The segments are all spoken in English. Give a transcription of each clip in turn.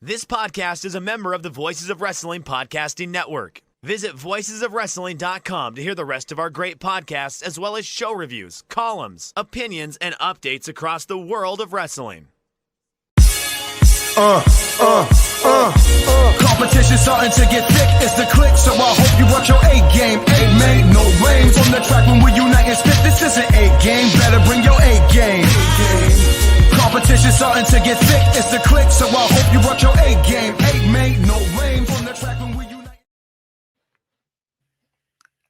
This podcast is a member of the Voices of Wrestling Podcasting Network. Visit voicesofwrestling.com to hear the rest of our great podcasts, as well as show reviews, columns, opinions, and updates across the world of wrestling. Competition starting to get thick, it's the click, so I hope you watch your A game. A made no rain from the track when we unite and spit. This is an A game, better bring your A game. Competition starting to get thick, it's the click, so I hope you watch your A game. A made no rain from the track when we unite.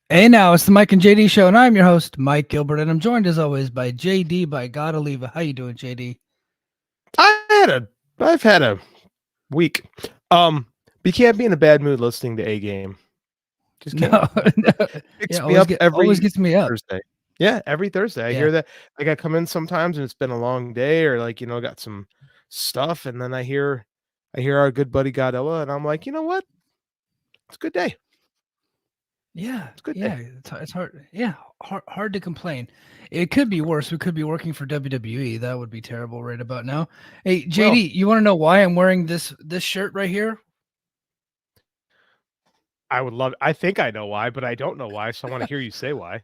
Hey now, it's the Mike and JD show, and I'm your host, Mike Gilbert, and I'm joined as always by JD by God Oliva. How you doing, JD? I've had a week. You can't be in a bad mood listening to A Game. Just can't. No. Picks me up always gets me up. Thursday. Yeah, every Thursday. I hear that. Like I come in sometimes and it's been a long day, or like, got some stuff, and then I hear our good buddy Godzilla, and I'm like, you know what? It's a good day. Yeah, it's good. Yeah, it's hard. Yeah, hard to complain. It could be worse. We could be working for WWE. That would be terrible right about now. Hey, JD, you want to know why I'm wearing this shirt right here? I would love. I think I know why, but I don't know why. So I want to hear you say why.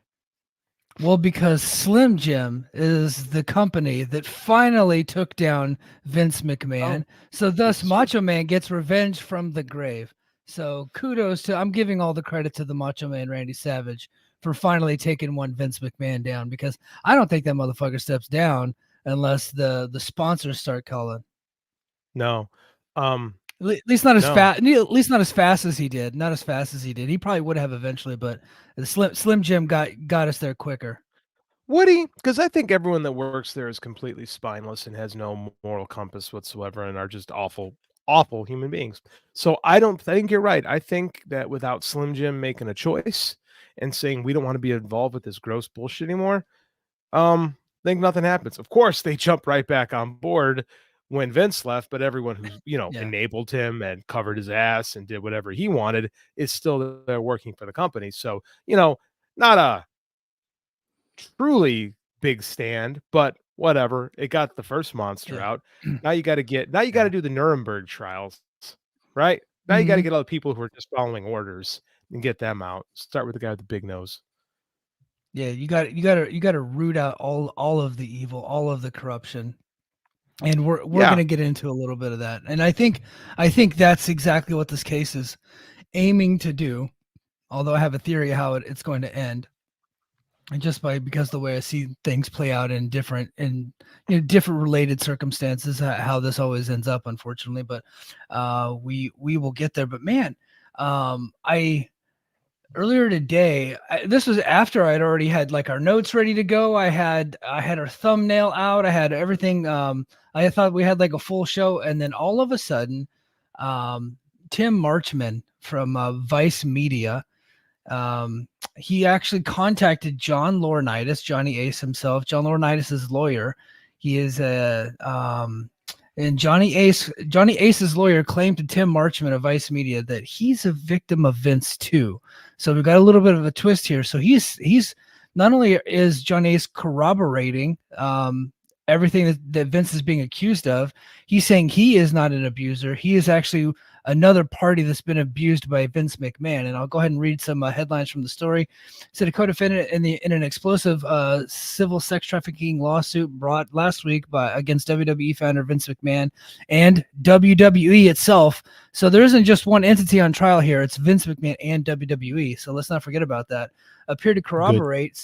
Well, because Slim Jim is the company that finally took down Vince McMahon. So thus Macho Man gets revenge from the grave. So kudos to, I'm giving all the credit to the Macho Man Randy Savage for finally taking one Vince McMahon down, because I don't think that motherfucker steps down unless the sponsors start calling. No. At least not as fast. At least not as fast as he did. Not as fast as he did. He probably would have eventually, but the Slim Jim got us there quicker. Would he? Because I think everyone that works there is completely spineless and has no moral compass whatsoever, and are just awful human beings. So I think you're right. I think that without Slim Jim making a choice and saying we don't want to be involved with this gross bullshit anymore, I think nothing happens. Of course, they jump right back on board when Vince left, but everyone who enabled him and covered his ass and did whatever he wanted is still there working for the company. So, not a truly big stand, but whatever. It got the first monster out. Now you got to do the Nuremberg trials, right? Now you got to get all the people who are just following orders and get them out. Start with the guy with the big nose. Yeah, you got to root out all of the evil, all of the corruption. And we're going to get into a little bit of that. And I think that's exactly what this case is aiming to do. Although I have a theory of how it's going to end. And just because the way I see things play out in different related circumstances, how this always ends up, unfortunately. But we will get there. But man, earlier today, this was after I'd already had like our notes ready to go. I had our thumbnail out. I had everything. I thought we had like a full show, and then all of a sudden, Tim Marchman from Vice Media, he actually contacted John Laurinaitis, Johnny Ace himself. John Laurinaitis' lawyer. He is and Johnny Ace's lawyer claimed to Tim Marchman of Vice Media that he's a victim of Vince too. So we've got a little bit of a twist here. So he's not only is Johnny Ace corroborating everything that Vince is being accused of, he's saying he is not an abuser. He is actually another party that's been abused by Vince McMahon. And I'll go ahead and read some headlines from the story. It said a co-defendant in an explosive civil sex trafficking lawsuit brought last week against WWE founder Vince McMahon and WWE itself. So there isn't just one entity on trial here. It's Vince McMahon and WWE. So let's not forget about that. Appeared to corroborate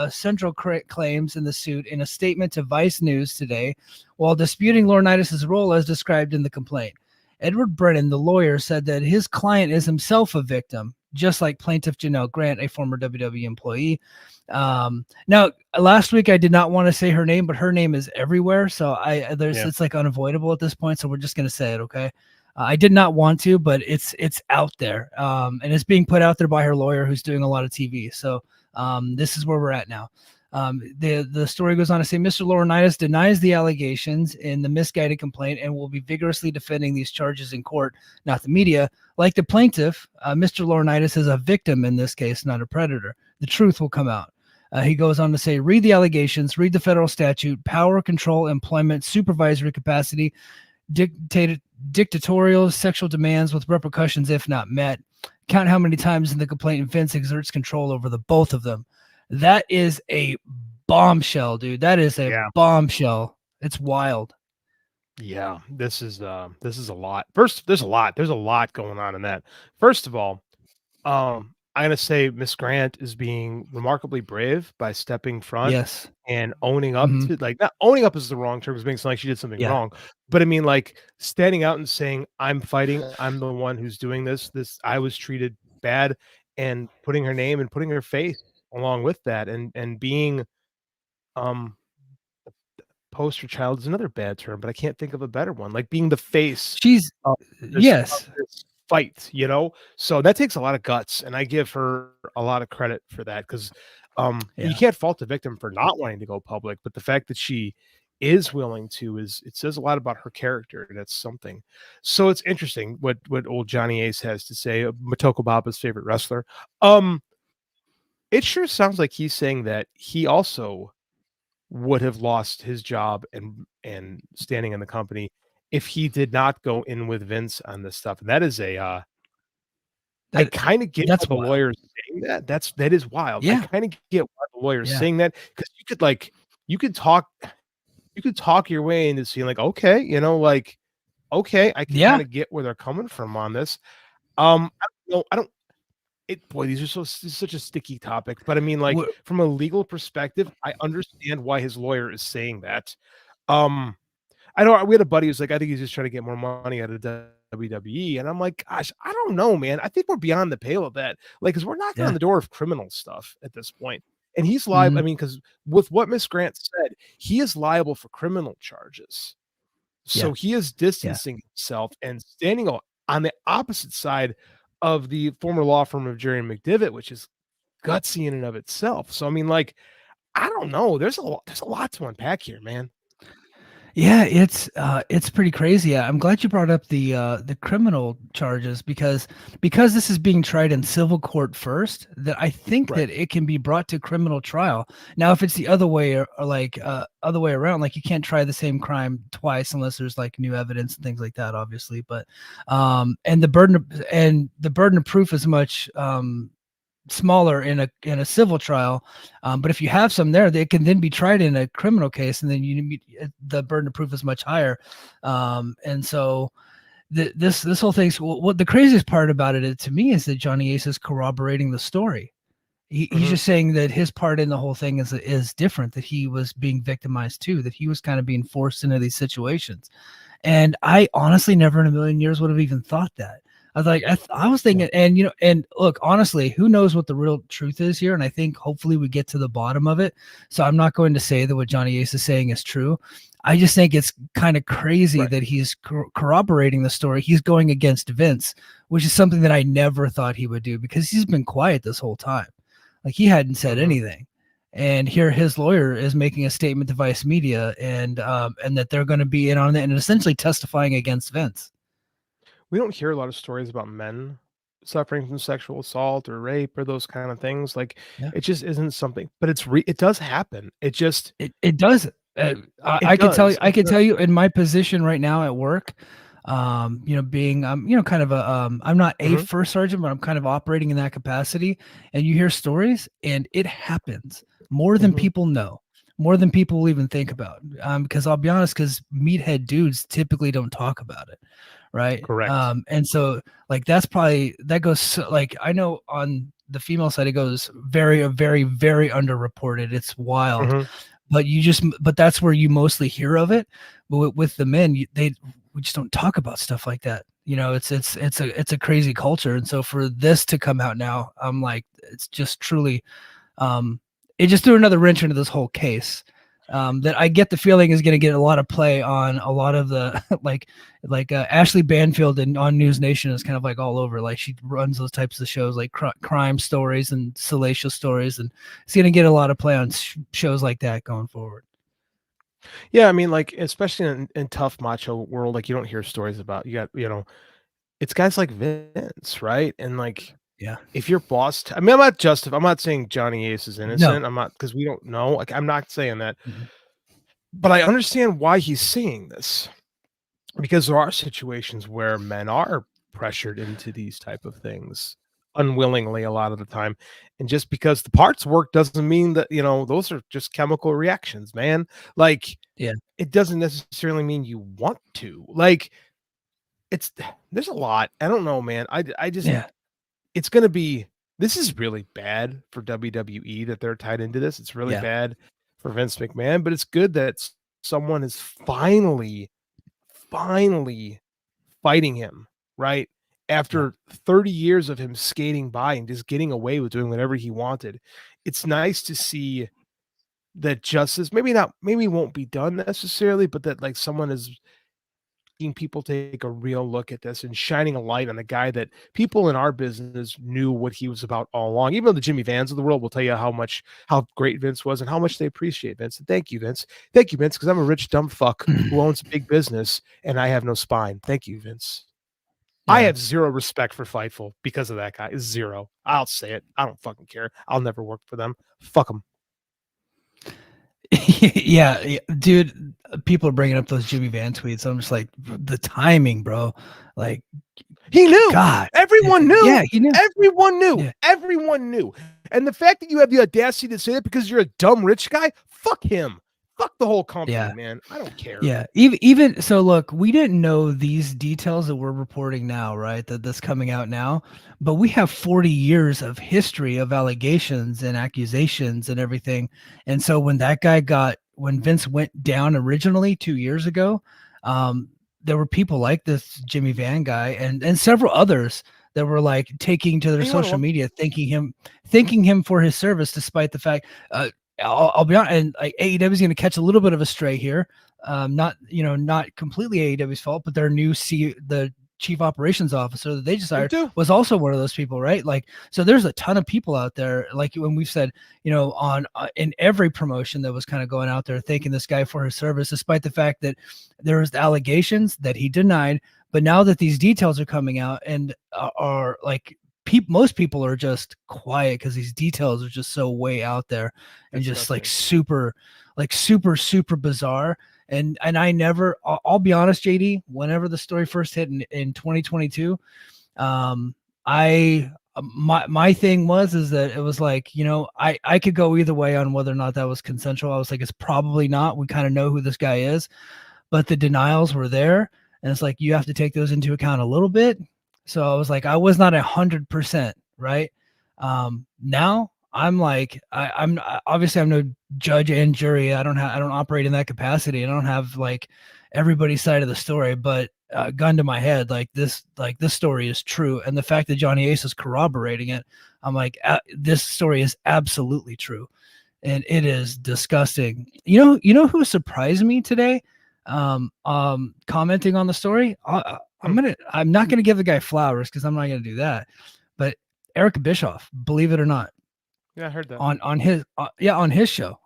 central claims in the suit in a statement to Vice News today, while disputing Laurinaitis' role as described in the complaint. Edward Brennan, the lawyer, said that his client is himself a victim, just like plaintiff Janelle Grant, a former WWE employee. Now, last week I did not want to say her name, but her name is everywhere, so it's like unavoidable at this point. So we're just gonna say it, okay? I did not want to, but it's out there, and it's being put out there by her lawyer, who's doing a lot of TV. So this is where we're at now. The story goes on to say Mr. Laurinaitis denies the allegations in the misguided complaint and will be vigorously defending these charges in court, not the media. Like the plaintiff, Mr. Laurinaitis is a victim in this case, not a predator. The truth will come out. He goes on to say, read the allegations, read the federal statute, power, control, employment, supervisory capacity, dictatorial sexual demands with repercussions if not met. Count how many times in the complaint Vince exerts control over the both of them. That is a bombshell, dude. That is a bombshell. It's wild. Yeah, this is a lot. First, there's a lot going on in that. First of all, I'm gonna say Miss Grant is being remarkably brave by stepping front Yes. and owning up to, like, not owning up is the wrong term, because it makes it sound like she did something Yeah. wrong. But I mean, like, standing out and saying, I'm fighting, I'm the one who's doing this, I was treated bad, and putting her name and putting her face along with that, and being poster child is another bad term, but I can't think of a better one. Like being the face She's of yes. this fight, you know? So that takes a lot of guts, and I give her a lot of credit for that, because you can't fault the victim for not wanting to go public, but the fact that she is willing to it says a lot about her character. That's something. So it's interesting what old Johnny Ace has to say. Motoko Baba's favorite wrestler. It sure sounds like he's saying that he also would have lost his job and standing in the company if he did not go in with Vince on this stuff. And that is I kind of get why the lawyers saying that. That is wild. Yeah. I kind of get why the lawyers saying that, because you could talk your way into seeing like, okay, you know, like, okay, I can kind of get where they're coming from on this. I don't boy, these are such a sticky topic, but I mean, like, from a legal perspective, I understand why his lawyer is saying that. I know we had a buddy who's like, I think he's just trying to get more money out of WWE, and I'm like, gosh, I don't know, man. I think we're beyond the pale of that, like, because we're knocking on the door of criminal stuff at this point, and he's liable. I mean, because with what Miss Grant said, he is liable for criminal charges, so he is distancing himself and standing on the opposite side of the former law firm of Jerry McDivitt, which is gutsy in and of itself. So I mean, like, I don't know. There's a lot to unpack here, man. Yeah, it's pretty crazy. I'm glad you brought up the criminal charges, because this is being tried in civil court first, that I think that it can be brought to criminal trial. Now, if it's the other way, or like other way around, like you can't try the same crime twice unless there's like new evidence and things like that, obviously. But and the burden of proof is much smaller in a civil trial, but if you have some there, they can then be tried in a criminal case, and then the burden of proof is much higher. And so this whole thing, what the craziest part about it to me is that Johnny Ace is corroborating the story. He's just saying that his part in the whole thing is different, that he was being victimized too, that he was kind of being forced into these situations. And I honestly never in a million years would have even thought that. I was like, I was thinking, and you know, and look, honestly, who knows what the real truth is here? And I think hopefully we get to the bottom of it. So I'm not going to say that what Johnny Ace is saying is true. I just think it's kind of crazy that he's corroborating the story. He's going against Vince, which is something that I never thought he would do, because he's been quiet this whole time. Like, he hadn't said anything. And here his lawyer is making a statement to Vice Media, and that they're going to be in on it and essentially testifying against Vince. We don't hear a lot of stories about men suffering from sexual assault or rape or those kind of things. Like, it just isn't something, but it does happen. It does. I can tell you in my position right now at work, you know, being, you know, kind of I'm not a first sergeant, but I'm kind of operating in that capacity, and you hear stories, and it happens more than people know, more than people will even think about. Because I'll be honest, because meathead dudes typically don't talk about it. Right. Correct. And so like, that goes like, I know on the female side, it goes very, very, very underreported. It's wild, but that's where you mostly hear of it. But with the men, we just don't talk about stuff like that. You know, it's a crazy culture. And so for this to come out now, I'm like, it's just truly, it just threw another wrench into this whole case. That I get the feeling is going to get a lot of play on a lot of the like Ashley Banfield and on News Nation is kind of like all over. Like, she runs those types of shows, like crime stories and salacious stories, and it's going to get a lot of play on shows like that going forward. Yeah, I mean, like, especially in tough macho world, like, you don't hear stories about, you know, it's guys like Vince, right? And like, if your boss, I mean, I'm not saying Johnny Ace is innocent. No. I'm not, because we don't know. Like, I'm not saying that, but I understand why he's saying this. because there are situations where men are pressured into these type of things unwillingly a lot of the time, and just because the parts work doesn't mean that, those are just chemical reactions, man. Like, Yeah. it doesn't necessarily mean you want to, like, it's there's a lot. I don't know, man. I just Yeah. it's gonna be this is really bad for WWE that they're tied into this. It's really Yeah. bad for Vince McMahon, but it's good that someone is finally fighting him, right? Yeah. After 30 years of him skating by and just getting away with doing whatever he wanted. It's nice to see that justice maybe won't be done necessarily, but that, like, someone is making people take a real look at this and shining a light on a guy that people in our business knew what he was about all along. Even though the Jimmy Vans of the world will tell you how great Vince was and how much they appreciate Vince. And thank you, Vince. Thank you, Vince, because I'm a rich dumb fuck who owns a big business and I have no spine. Thank you, Vince. I Yeah. have zero respect for Fightful because of that guy. Zero. I'll say it. I don't fucking care. I'll never work for them. Fuck them. Yeah, dude. People are bringing up those Jimmy Van tweets. I'm just like, the timing, bro. Like, He knew. God, Everyone knew. Yeah, he knew. Everyone knew. Yeah. Everyone knew. And the fact that you have the audacity to say that because you're a dumb rich guy, fuck him. Fuck the whole company, Yeah. man. I don't care. Yeah, even so, look, we didn't know these details that we're reporting now, right? That's coming out now, but we have 40 years of history of allegations and accusations and everything. And so when when Vince went down originally 2 years ago, there were people like this Jimmy Van guy and several others that were like taking to their social media, thanking him for his service, despite the fact. I'll be honest, and like AEW is going to catch a little bit of a stray here. Not completely AEW's fault, but their the chief operations officer that they just hired was also one of those people, right? Like, so there's a ton of people out there, like when we've said, on in every promotion that was kind of going out there thanking this guy for his service, despite the fact that there was allegations that he denied. But now that these details are coming out and are like, most people are just quiet because these details are just so way out there and just like super bizarre. And I never, I'll be honest, JD, whenever the story first hit in 2022, my thing is that it was like, I could go either way on whether or not that was consensual. I was like, it's probably not. We kind of know who this guy is, but the denials were there. And it's like, you have to take those into account a little bit. So I was like, I was not 100%, right? Now I'm like, I'm obviously I'm no judge and jury. I don't operate in that capacity. I don't have like everybody's side of the story, but gun to my head, this story is true. And the fact that Johnny Ace is corroborating it, I'm like, this story is absolutely true. And it is disgusting. You know who surprised me today? Commenting on the story. I'm not gonna give the guy flowers because I'm not gonna do that. But Eric Bischoff, believe it or not, yeah, I heard that on his show.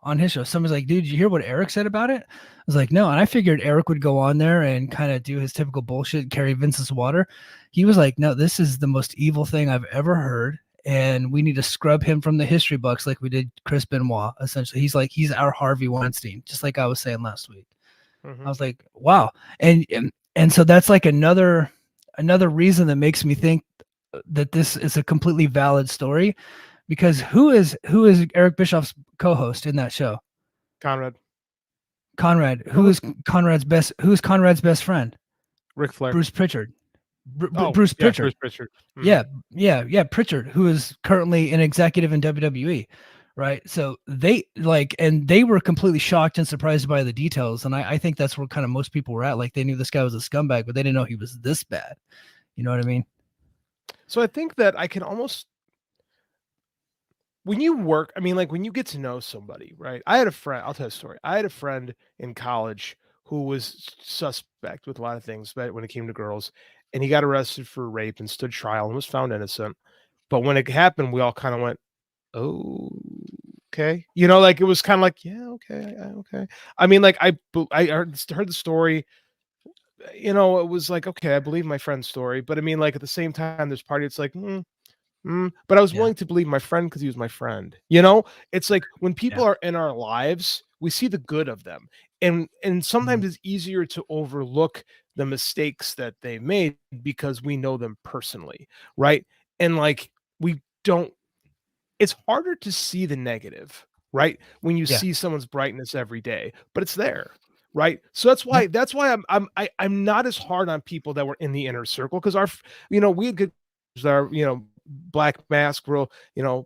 Somebody's like, dude, did you hear what Eric said about it? I was like, no. And I figured Eric would go on there and kind of do his typical bullshit, carry Vince's water. He was like, no, this is the most evil thing I've ever heard. And we need to scrub him from the history books like we did Chris Benoit. Essentially, he's our Harvey Weinstein, just like I was saying last week. I was like, wow. And so that's like another reason that makes me think that this is a completely valid story, because who is Eric Bischoff's co-host in that show? Conrad. Who's Conrad's best friend? Ric Flair. Bruce Pritchard. Bruce Pritchard. Mm-hmm. Yeah, Pritchard, who is currently an executive in WWE. Right. So they were completely shocked and surprised by the details. And I think that's where kind of most people were at. Like, they knew this guy was a scumbag, but they didn't know he was this bad. You know what I mean? So I think that I can almost, when you work, I mean, like when you get to know somebody, right? I had a friend, I'll tell you a story. I had a friend in college who was suspect with a lot of things, but when it came to girls, and he got arrested for rape and stood trial and was found innocent. But when it happened, we all kind of went, oh, okay. Like it was kind of like, yeah, okay. I mean, like I heard the story, it was like, okay, I believe my friend's story. But I mean, like at the same time, there's party, it's like, but I was willing to believe my friend because he was my friend. It's like when people are in our lives, we see the good of them. And sometimes it's easier to overlook the mistakes that they made because we know them personally, right? And like we don't, it's harder to see the negative, right? When you Yeah. see someone's brightness every day, but it's there, right? So Yeah. that's why I'm not as hard on people that were in the inner circle, because we had good, our Black Mask will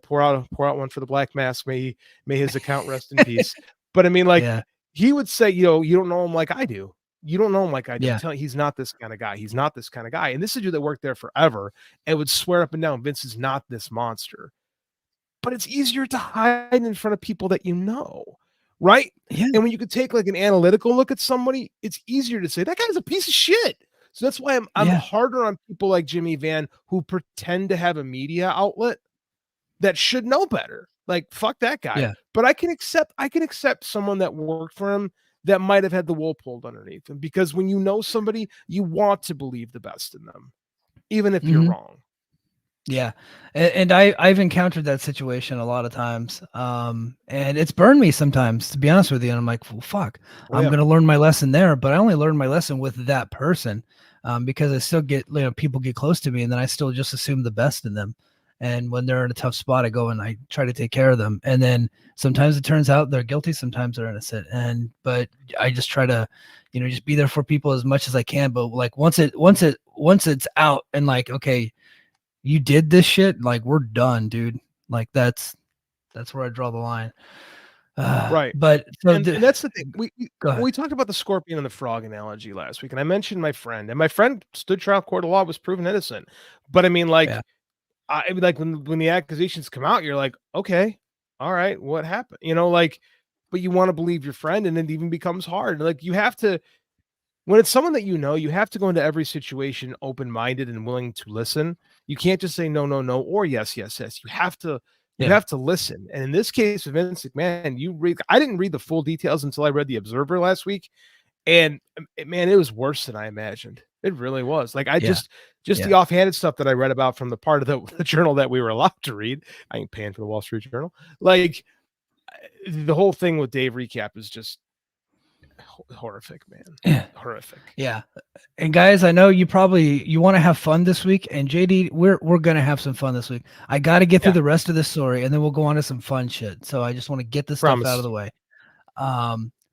pour out one for the Black Mask, may his account rest in peace. But I mean, like, Yeah. he would say, you don't know him like I do. You don't know him like I do. I'm Yeah. telling you, he's not this kind of guy. He's not this kind of guy. And this is a dude that worked there forever and would swear up and down Vince is not this monster. But it's easier to hide in front of people that you know, right? Yeah. And when you could take like an analytical look at somebody, it's easier to say that guy's a piece of shit. So that's why I'm Yeah. harder on people like Jimmy Van who pretend to have a media outlet that should know better. Like, fuck that guy. Yeah. But I can accept someone that worked for him that might have had the wool pulled underneath him, because when you know somebody, you want to believe the best in them, even if you're wrong. Yeah. And I've encountered that situation a lot of times. And it's burned me sometimes, to be honest with you. And I'm like, well, fuck, I'm going to learn my lesson there, but I only learned my lesson with that person. Because I still get, people get close to me and then I still just assume the best in them. And when they're in a tough spot, I go and I try to take care of them. And then sometimes it turns out they're guilty. Sometimes they're innocent. But I just try to, just be there for people as much as I can. But like once it's out and like, okay, you did this shit, like we're done, dude. Like that's where I draw the line. Right. But so and that's the thing. We talked about the scorpion and the frog analogy last week, and I mentioned my friend, and my friend stood trial court of law, was proven innocent. But I mean, like, I like when the accusations come out, you're like, okay, all right, what happened? But you want to believe your friend, and it even becomes hard. Like, you have to, when it's someone that you have to go into every situation open-minded and willing to listen. You can't just say no, or yes. You have to listen. And in this case with Vince McMahon, I didn't read the full details until I read the Observer last week. And man, it was worse than I imagined. It really was. Like, just the offhanded stuff that I read about from the part of the journal that we were allowed to read. I ain't paying for the Wall Street Journal. Like, the whole thing with Dave Recap is just horrific, man. Horrific. Yeah. And guys, I know you want to have fun this week, and JD, we're going to have some fun this week. I got to get through the rest of this story and then we'll go on to some fun shit. So I just want to get this stuff out of the way.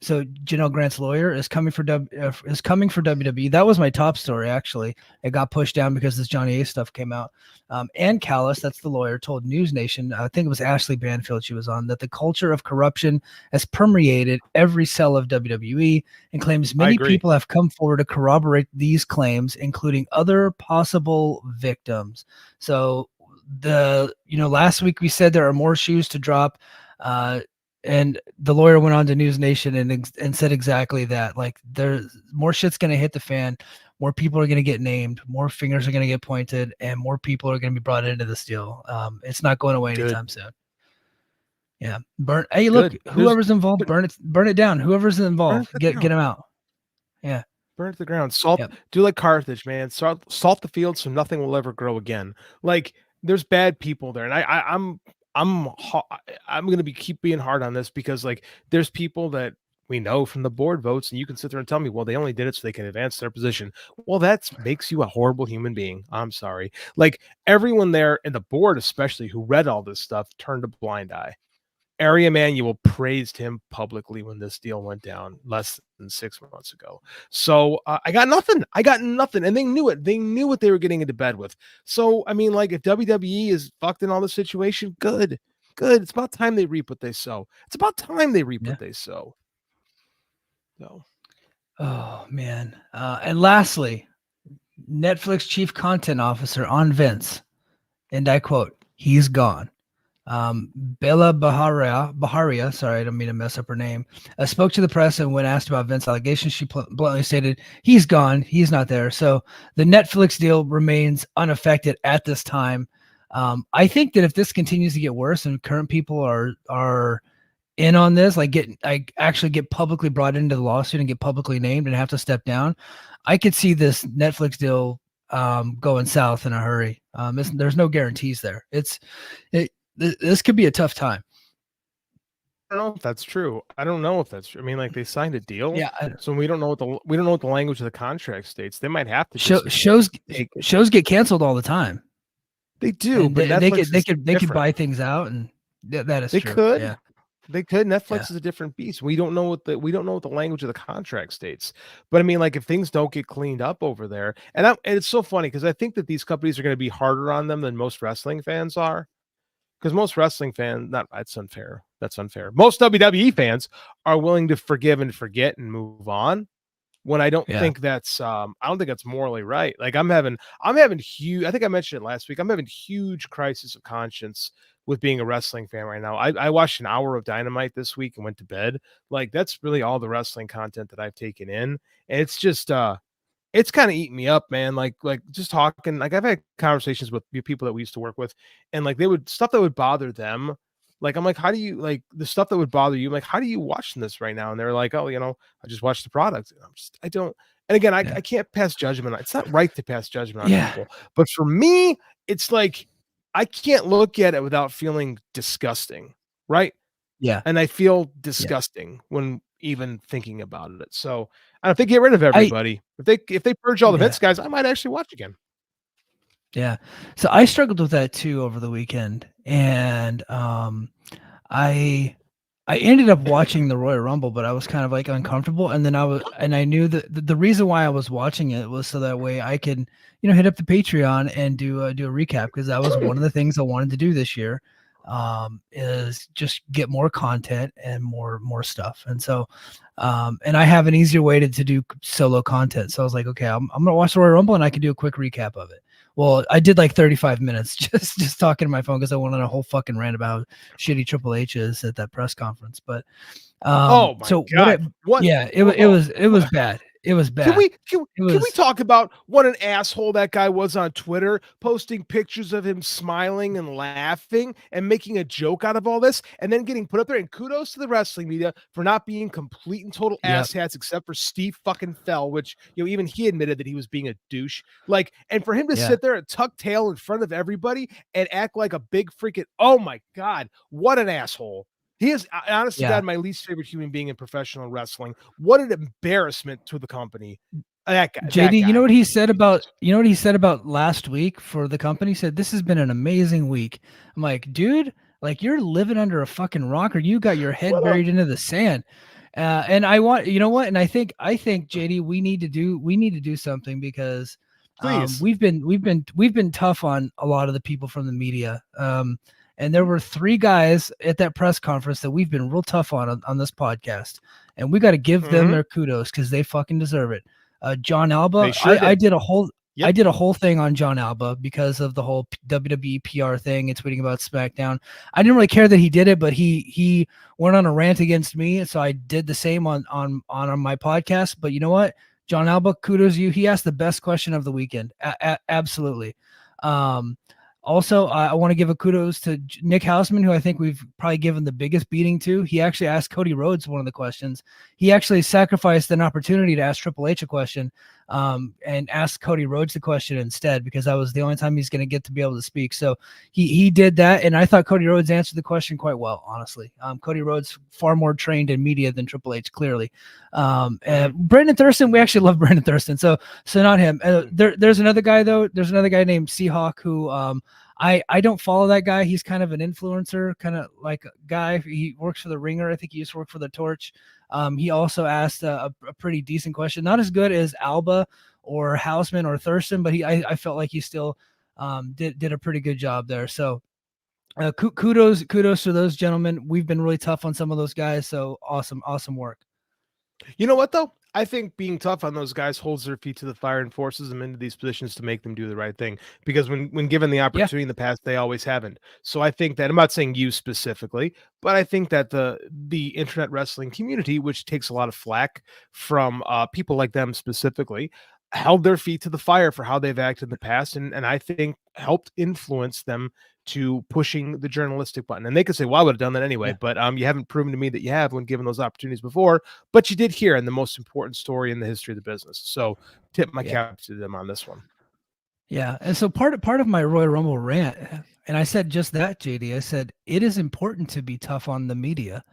So Janelle Grant's lawyer is coming for WWE. That was my top story, actually. It got pushed down because this Johnny Ace stuff came out. Ann Callis, that's the lawyer, told News Nation, I think it was Ashley Banfield she was on, that the culture of corruption has permeated every cell of WWE, and claims many people have come forward to corroborate these claims, including other possible victims. So last week we said there are more shoes to drop. And the lawyer went on to News Nation and said exactly that. Like, there's more shit's going to hit the fan. More people are going to get named. More fingers are going to get pointed, and more people are going to be brought into this deal. It's not going away anytime soon. Yeah. Hey, look, whoever's involved, burn it down. Whoever's involved, get them out. Yeah. Burn it to the ground. Salt. Do like Carthage, man. Salt the field so nothing will ever grow again. Like, there's bad people there, and I'm going to keep being hard on this, because like, there's people that we know from the board votes, and you can sit there and tell me, well, they only did it so they can advance their position. Well, that makes you a horrible human being. I'm sorry. Like, everyone there, and the board especially, who read all this stuff, turned a blind eye. Ari Emanuel praised him publicly when this deal went down less than 6 months ago. So I got nothing. And they knew it. They knew what they were getting into bed with. So, I mean, like, if WWE is fucked in all this situation, good. It's about time they reap what they sow. What they sow. No. Oh, man. And lastly, Netflix chief content officer on Vince, and I quote, "He's gone." Bella Baharia, sorry, I don't mean to mess up her name, spoke to the press, and when asked about Vince's allegations, she bluntly stated, "He's gone. He's not there." So the Netflix deal remains unaffected at this time. I think that if this continues to get worse and current people are in on this, actually get publicly brought into the lawsuit and get publicly named and have to step down, I could see this Netflix deal going south in a hurry. There's no guarantees there. This could be a tough time. don't know if that's true. I don't know if that's true. I mean, like they signed a deal, Yeah, so we don't know what the language of the contract states. They might have to just shows take it. shows get canceled all the time, They do, and but they Netflix is could different. buy things out, and that is They true. could. Yeah, They could. yeah, Netflix is a different beast. We don't know what the language of the contract states. But I mean, like if things don't get cleaned up over there, and it's so funny because I think that these companies are going to be harder on them than most wrestling fans are. Because most wrestling fans, not that's unfair. That's unfair. Most WWE fans are willing to forgive and forget and move on. When I don't yeah, think that's I don't think that's morally right. Like I'm having huge, I think I mentioned it last week. I'm having huge crisis of conscience with being a wrestling fan right now. I watched an hour of Dynamite this week and went to bed. Like that's really all the wrestling content that I've taken in. And it's kind of eating me up, man. Like just talking, like I've had conversations with people that we used to work with, and like they would stuff that would bother them. Like I'm like, how do you like the stuff that would bother you? I'm like, how do you watching this right now? And they're like, oh, I just watched the product. And I don't. And again, I yeah, can't pass judgment. It's not right to pass judgment on yeah, people, but for me, it's like I can't look at it without feeling disgusting, right? yeah. And I feel Yeah. disgusting when even thinking about it. So I don't think get rid of I everybody. If they purge all the yeah, Vince guys, I might actually watch again. yeah. So I struggled with that too over the weekend, and I I ended up watching the Royal Rumble, but I was kind of like uncomfortable, and then I knew that the reason why I was watching it was so that way I can hit up the Patreon and do a recap, because that was one of the things I wanted to do this year, is just get more content and more stuff. And so and I have an easier way to do solo content. So I was like, okay, I'm gonna watch the Royal Rumble and I can do a quick recap of it. Well, I did like 35 minutes just talking to my phone because I went on a whole fucking rant about shitty Triple H is at that press conference. But Oh my so god! What? yeah, it was bad. It was bad. Can It we was talk about what an asshole that guy was on Twitter, posting pictures of him smiling and laughing and making a joke out of all this, and then getting put up there? And kudos to the wrestling media for not being complete and total Yep. asshats, except for Steve fucking Fell, which even he admitted that he was being a douche. Like, and for him to Yeah. sit there and tuck tail in front of everybody and act like a big freaking, oh my god, what an asshole. He is, honestly, Yeah. God, my least favorite human being in professional wrestling. What an embarrassment to the company. That guy. JD, you know what he said about last week for the company? He said, "This has been an amazing week." I'm like, dude, like you're living under a fucking rock, or you got your head What buried into the sand. And I want, you know what? And I think JD, we need to do something, because Please. we've been tough on a lot of the people from the media. And there were 3 guys at that press conference that we've been real tough on this podcast, and we got to give them their kudos because they fucking deserve it. John Alba, I did a whole I did a whole thing on John Alba because of the whole WWE PR thing and tweeting about SmackDown. I didn't really care that he did it, but he went on a rant against me, so I did the same on my podcast. But you know what, John Alba, kudos you. He asked the best question of the weekend. Absolutely. Also, I want to give a kudos to Nick Hausman, who I think we've probably given the biggest beating to. He actually asked Cody Rhodes one of the questions. He actually sacrificed an opportunity to ask Triple H a question, and asked Cody Rhodes the question instead, because that was the only time he's going to get to be able to speak. So he did that, and I thought Cody Rhodes answered the question quite well, honestly. Cody Rhodes far more trained in media than Triple H, clearly. And Brandon Thurston, we actually love Brandon Thurston, so not him. There's another guy though. There's another guy named Seahawk who I don't follow that guy. He's kind of an influencer, kind of like a guy. He works for the Ringer. I think he used to work for the Torch. He also asked a pretty decent question, not as good as Alba or Hausman or Thurston, but I felt like he still did a pretty good job there. So kudos to those gentlemen. We've been really tough on some of those guys. So awesome work. You know what though? I think being tough on those guys holds their feet to the fire and forces them into these positions to make them do the right thing. Because when given the opportunity in the past, they always haven't. So I think that, I'm not saying you specifically, but I think that the internet wrestling community, which takes a lot of flack from people like them specifically, held their feet to the fire for how they've acted in the past, and I think helped influence them to pushing the journalistic button. And they could say, well, I would have done that anyway, but you haven't proven to me that you have when given those opportunities before, but you did here in the most important story in the history of the business. So tip my cap to them on this one. Yeah. And so part of my Royal Rumble rant, and I said just that, JD, I said, it is important to be tough on the media.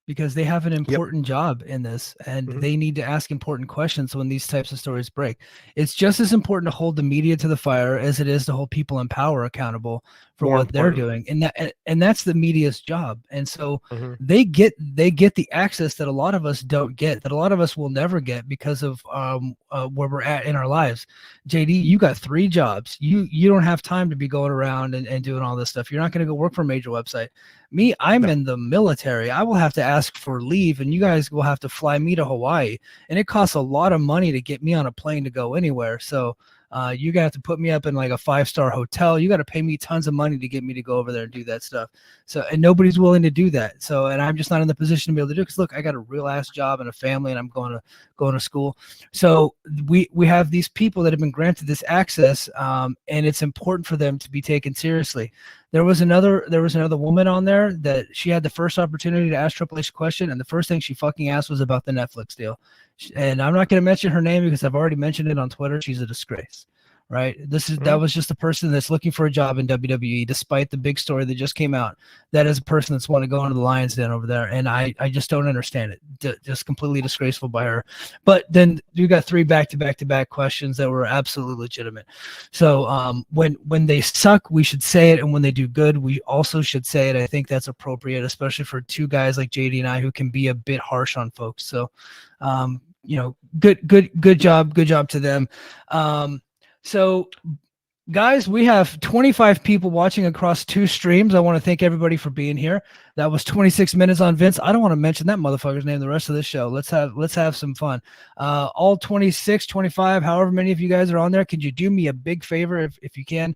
because they have an important job in this, and Mhm. they need to ask important questions when these types of stories break. It's just as important to hold the media to the fire as it is to hold people in power accountable for More what they're important. doing, and that's the media's job. And so Mhm. they get the access that a lot of us don't get, that a lot of us will never get because of where we're at in our lives. JD, you got 3 jobs. You don't have time to be going around and doing all this stuff. You're not going to go work for a major website. Me, I'm in the military. I will have to ask for leave, and you guys will have to fly me to Hawaii, and it costs a lot of money to get me on a plane to go anywhere. So you got to put me up in like a 5-star hotel. You got to pay me tons of money to get me to go over there and do that stuff. So, and nobody's willing to do that. So, and I'm just not in the position to be able to do it, because look, I got a real ass job and a family, and I'm going to school. So we have these people that have been granted this access, and it's important for them to be taken seriously. There was another woman on there that she had the first opportunity to ask Triple H a question, and the first thing she fucking asked was about the Netflix deal. And I'm not going to mention her name because I've already mentioned it on Twitter. She's a disgrace, right? That was just a person that's looking for a job in WWE, despite the big story that just came out. That is a person that's want to go into the Lions Den over there, and I just don't understand it. Just completely disgraceful by her. But then you got 3 back-to-back questions that were absolutely legitimate. So when they suck, we should say it, and when they do good, we also should say it. I think that's appropriate, especially for 2 guys like JD and I who can be a bit harsh on folks. So good job to them. So guys, we have 25 people watching across 2 streams. I want to thank everybody for being here. That was 26 minutes on Vince. I don't want to mention that motherfucker's name the rest of this show. Let's have some fun. All 26, 25, however many of you guys are on there, could you do me a big favor if you can?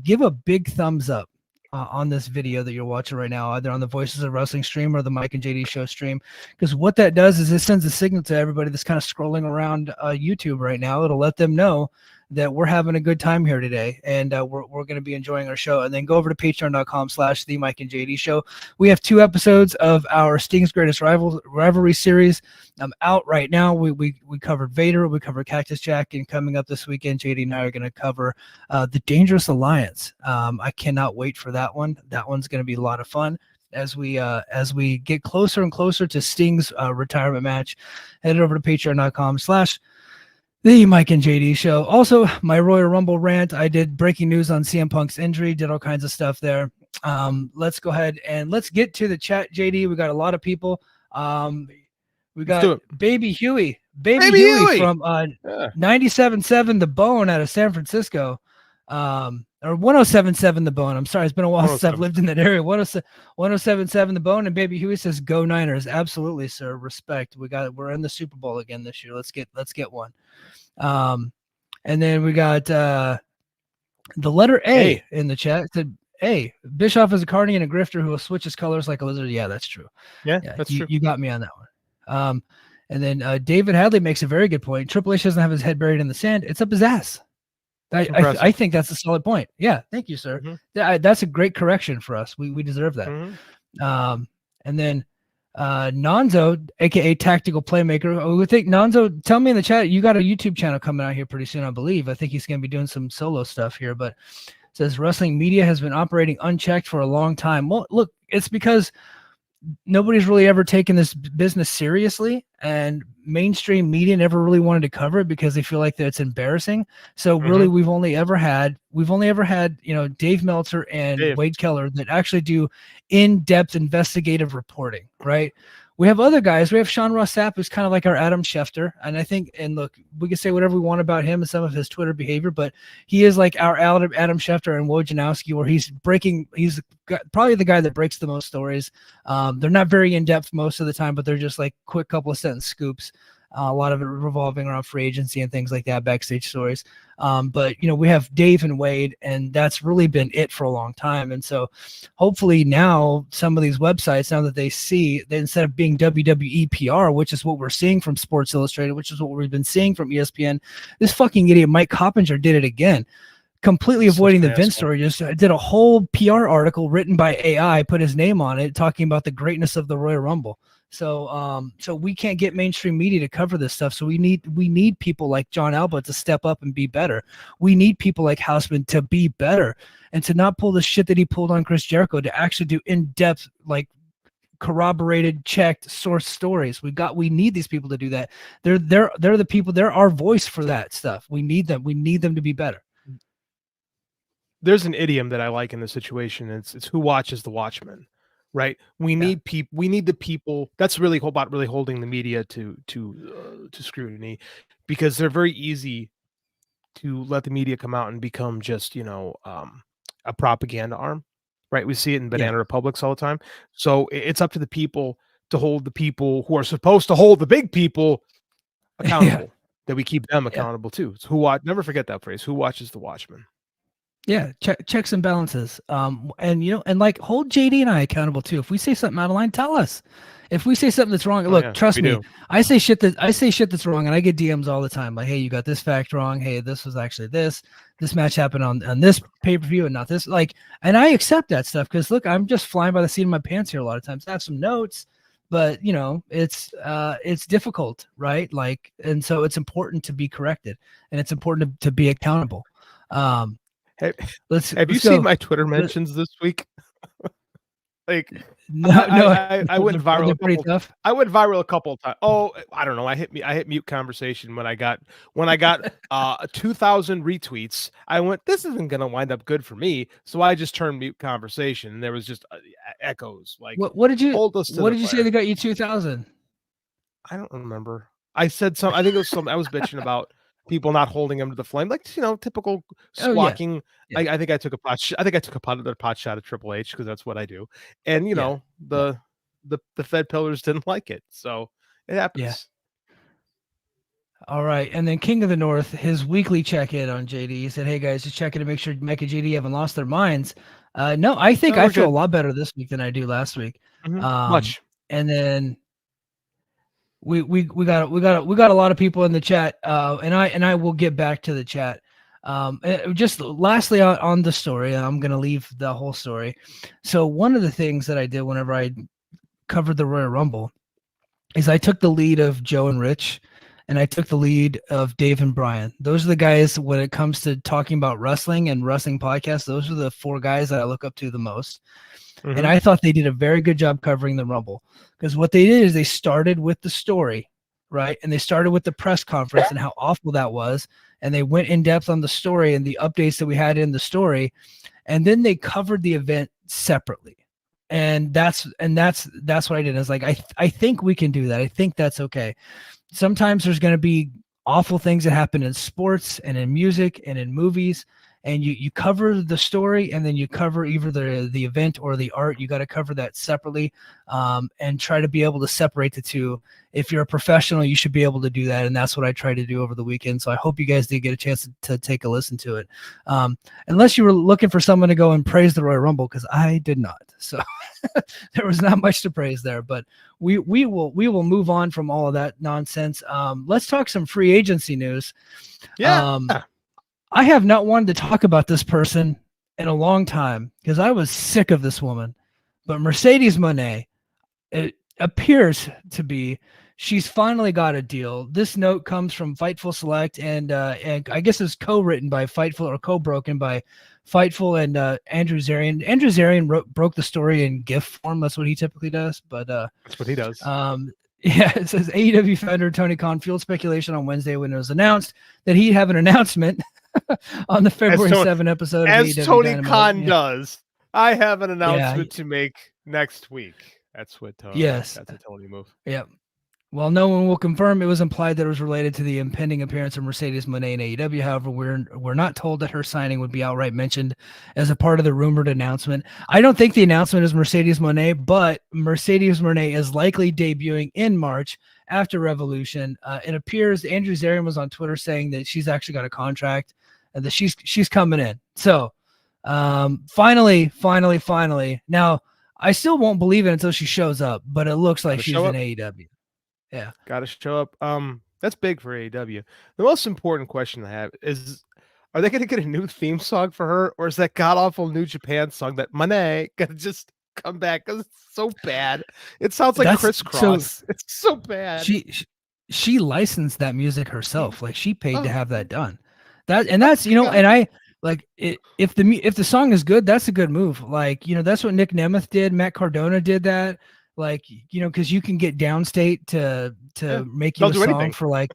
Give a big thumbs up on this video that you're watching right now, either on the Voices of Wrestling stream or the Mike and JD show stream, because what that does is it sends a signal to everybody that's kind of scrolling around YouTube right now. It'll let them know that we're having a good time here today, and we're going to be enjoying our show. And then go over to patreon.com/the Mike and JD show. We have 2 episodes of our Sting's Greatest Rivalry series out right now. We covered Vader, we covered Cactus Jack, and coming up this weekend, JD and I are going to cover the Dangerous Alliance. I cannot wait for that one. That one's going to be a lot of fun as we get closer and closer to Sting's retirement match. Head over to patreon.com/the Mike and JD show. Also, my Royal Rumble rant. I did breaking news on CM Punk's injury, did all kinds of stuff there. Let's go ahead and let's get to the chat, JD. We got a lot of people. We got Baby Huey. Baby Huey from 97.7 The Bone out of San Francisco. Or 107.7 The Bone. I'm sorry, it's been a while since I've lived in that area. 107.7 The Bone, and Baby Huey says, "Go Niners!" Absolutely, sir. Respect. We're in the Super Bowl again this year. Let's get one. And then we got the letter A in the chat. It said, "A Bischoff is a carny and a grifter who will switch his colors like a lizard." Yeah, that's true. Yeah, that's true. You got me on that one. And then David Hadley makes a very good point. Triple H doesn't have his head buried in the sand; it's up his ass. I think that's a solid point. Yeah, thank you, sir. Mm-hmm. That's a great correction for us. We deserve that. Mm-hmm. And then Nonzo, aka Tactical Playmaker. We think Nonzo. Tell me in the chat. You got a YouTube channel coming out here pretty soon, I believe. I think he's going to be doing some solo stuff here. But it says wrestling media has been operating unchecked for a long time. Well, look, it's because nobody's really ever taken this business seriously, and mainstream media never really wanted to cover it because they feel like that it's embarrassing. So really, we've only ever had, Dave Meltzer and Wade Keller that actually do in-depth investigative reporting, right? We have other guys. We have Sean Ross Sapp, who's kind of like our Adam Schefter. And I think, and look, we can say whatever we want about him and some of his Twitter behavior, but he is like our Adam Schefter and Wojnarowski, where he's probably the guy that breaks the most stories. They're not very in-depth most of the time, but they're just like quick couple of sentence scoops. A lot of it revolving around free agency and things like that, backstage stories. But, we have Dave and Wade, and that's really been it for a long time. And so hopefully now some of these websites, now that they see that instead of being WWE PR, which is what we're seeing from Sports Illustrated, which is what we've been seeing from ESPN, this fucking idiot Mike Coppinger did it again. Completely avoiding the Vince story, just did a whole PR article written by AI, put his name on it, talking about the greatness of the Royal Rumble. So we can't get mainstream media to cover this stuff. So we need people like John Alba to step up and be better. We need people like Houseman to be better and to not pull the shit that he pulled on Chris Jericho, to actually do in-depth, like corroborated, checked source stories. We need these people to do that. They're the people. They're our voice for that stuff. We need them. We need them to be better. There's an idiom that I like in this situation. It's who watches the watchman, right? We need people. We need the people. That's really about really holding the media to scrutiny, because they're very easy to let the media come out and become just a propaganda arm, right? We see it in banana republics all the time. So it's up to the people to hold the people who are supposed to hold the big people accountable. That we keep them accountable too. So never forget that phrase. Who watches the watchman? Yeah, checks and balances. And like hold JD and I accountable too. If we say something out of line, tell us. If we say something that's wrong, look, trust me. I say shit that's wrong, and I get DMs all the time. Like, hey, you got this fact wrong. Hey, this was actually this. This match happened on this pay-per-view and not this. Like, and I accept that stuff because look, I'm just flying by the seat of my pants here a lot of times. I have some notes, but it's difficult, right? Like, and so it's important to be corrected, and it's important to be accountable. Have you seen my Twitter mentions this week? Like, I went viral. I went viral a couple of times. Oh, I don't know. I hit mute conversation when I got 2,000 retweets. I went, this isn't going to wind up good for me. So I just turned mute conversation, and there was just echoes. Like, what did you say that got you 2,000? I don't remember. I said something. I think it was something. I was bitching about people not holding him to the flame, like typical squawking. I think I took a pot. I think I took a pot shot at Triple H because that's what I do. And the Fed pillars didn't like it, so it happens. Yeah. All right, and then King of the North, his weekly check-in on JD. He said, "Hey guys, just checking to make sure Mike and JD haven't lost their minds." No, I think I feel a lot better this week than I do last week. Much. And then we got a lot of people in the chat, and I will get back to the chat. Just lastly on the story, I'm gonna leave the whole story. So one of the things that I did whenever I covered the Royal Rumble is I took the lead of Joe and Rich, and I took the lead of Dave and Brian. Those are the guys when it comes to talking about wrestling and wrestling podcasts. Those are the four guys that I look up to the most. Mm-hmm. And I thought they did a very good job covering the Rumble, because what they did is they started with the story, right? And they started with the press conference and how awful that was. And they went in depth on the story and the updates that we had in the story. And then they covered the event separately. And that's what I did. I was like, I think we can do that. I think that's okay. Sometimes there's going to be awful things that happen in sports and in music and in movies. And you cover the story, and then you cover either the event or the art. You got to cover that separately, and try to be able to separate the two. If you're a professional, you should be able to do that, and that's what I tried to do over the weekend. So I hope you guys did get a chance to take a listen to it. Unless you were looking for someone to go and praise the Royal Rumble, because I did not. So there was not much to praise there. But we will move on from all of that nonsense. Let's talk some free agency news. Yeah. I have not wanted to talk about this person in a long time because I was sick of this woman. But Mercedes Moné, it appears to be, she's finally got a deal. This note comes from Fightful Select, and I guess it's co-written by Fightful, or co-broken by Fightful and Andrew Zarian. Andrew Zarian broke the story in GIF form. That's what he typically does. But that's what he does. Yeah, it says AEW founder Tony Khan fueled speculation on Wednesday when it was announced that he'd have an announcement on the February 7 episode. As of AEW Tony Dynamite. Khan does. I have an announcement to make next week. That's what Tony. Yes, that's a Tony move. Yep. Well, no one will confirm. It was implied that it was related to the impending appearance of Mercedes Moné in AEW. However, we're not told that her signing would be outright mentioned as a part of the rumored announcement. I don't think the announcement is Mercedes Moné, but Mercedes Moné is likely debuting in March after Revolution. It appears Andrew Zarian was on Twitter saying that she's actually got a contract and that she's coming in. So finally. Now, I still won't believe it until she shows up, but it looks like she's in AEW. Yeah. Got to show up. That's big for AEW. The most important question I have is, are they going to get a new theme song for her, or is that god-awful New Japan song that Moné going to just come back? Because it's so bad. It sounds like Crisscross. It's so bad. She licensed that music herself. Like, she paid to have that done. That's and I like it, if the song is good, that's a good move. Like, that's what Nick Nemeth did. Matt Cardona did that. like, because you can get downstate to make you they'll a do song anything. for like,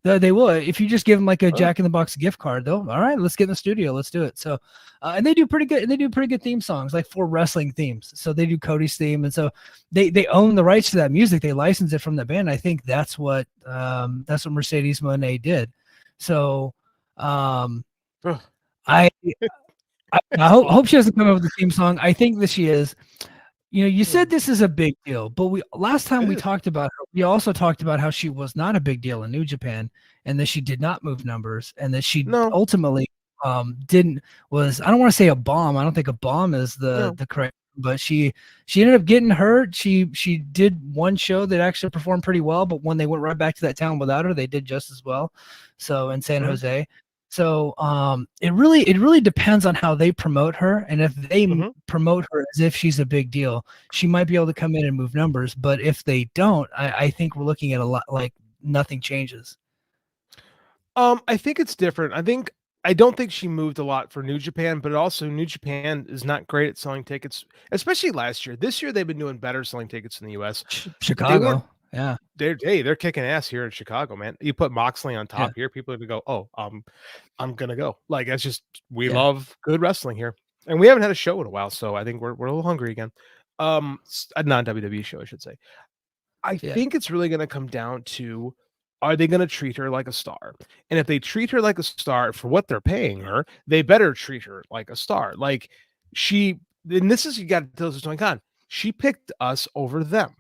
they will. If you just give them like a Jack in the Box gift card, they'll, all right, let's get in the studio, let's do it. So, and they do pretty good. They do pretty good theme songs, like for wrestling themes. So they do Cody's theme, and so they own the rights to that music. They license it from the band. I think that's what Mercedes Moné did. So, I hope she doesn't come up with the theme song. I think that she is. You said this is a big deal, but last time we talked about her, we also talked about how she was not a big deal in New Japan, and that she did not move numbers, and that she ultimately didn't was, I don't want to say a bomb. I don't think a bomb is the correct, but she ended up getting hurt. She did one show that actually performed pretty well, but when they went right back to that town without her, they did just as well. So in San Jose. So it really depends on how they promote her, and if they promote her as if she's a big deal, she might be able to come in and move numbers. But if they don't, I think we're looking at a lot like nothing changes. I think it's different. I don't think she moved a lot for New Japan, but also New Japan is not great at selling tickets, especially last year. This year they've been doing better selling tickets in the US. Chicago. Yeah. They're kicking ass here in Chicago, man. You put Moxley on top here, people are gonna go, oh, I'm gonna go. Like, that's just, we love good wrestling here, and we haven't had a show in a while, so I think we're a little hungry again. A non-WWE show, I should say. I think it's really gonna come down to, are they gonna treat her like a star? And if they treat her like a star for what they're paying her, they better treat her like a star. Like, and this is, you got to tell this to Tony Khan, she picked us over them.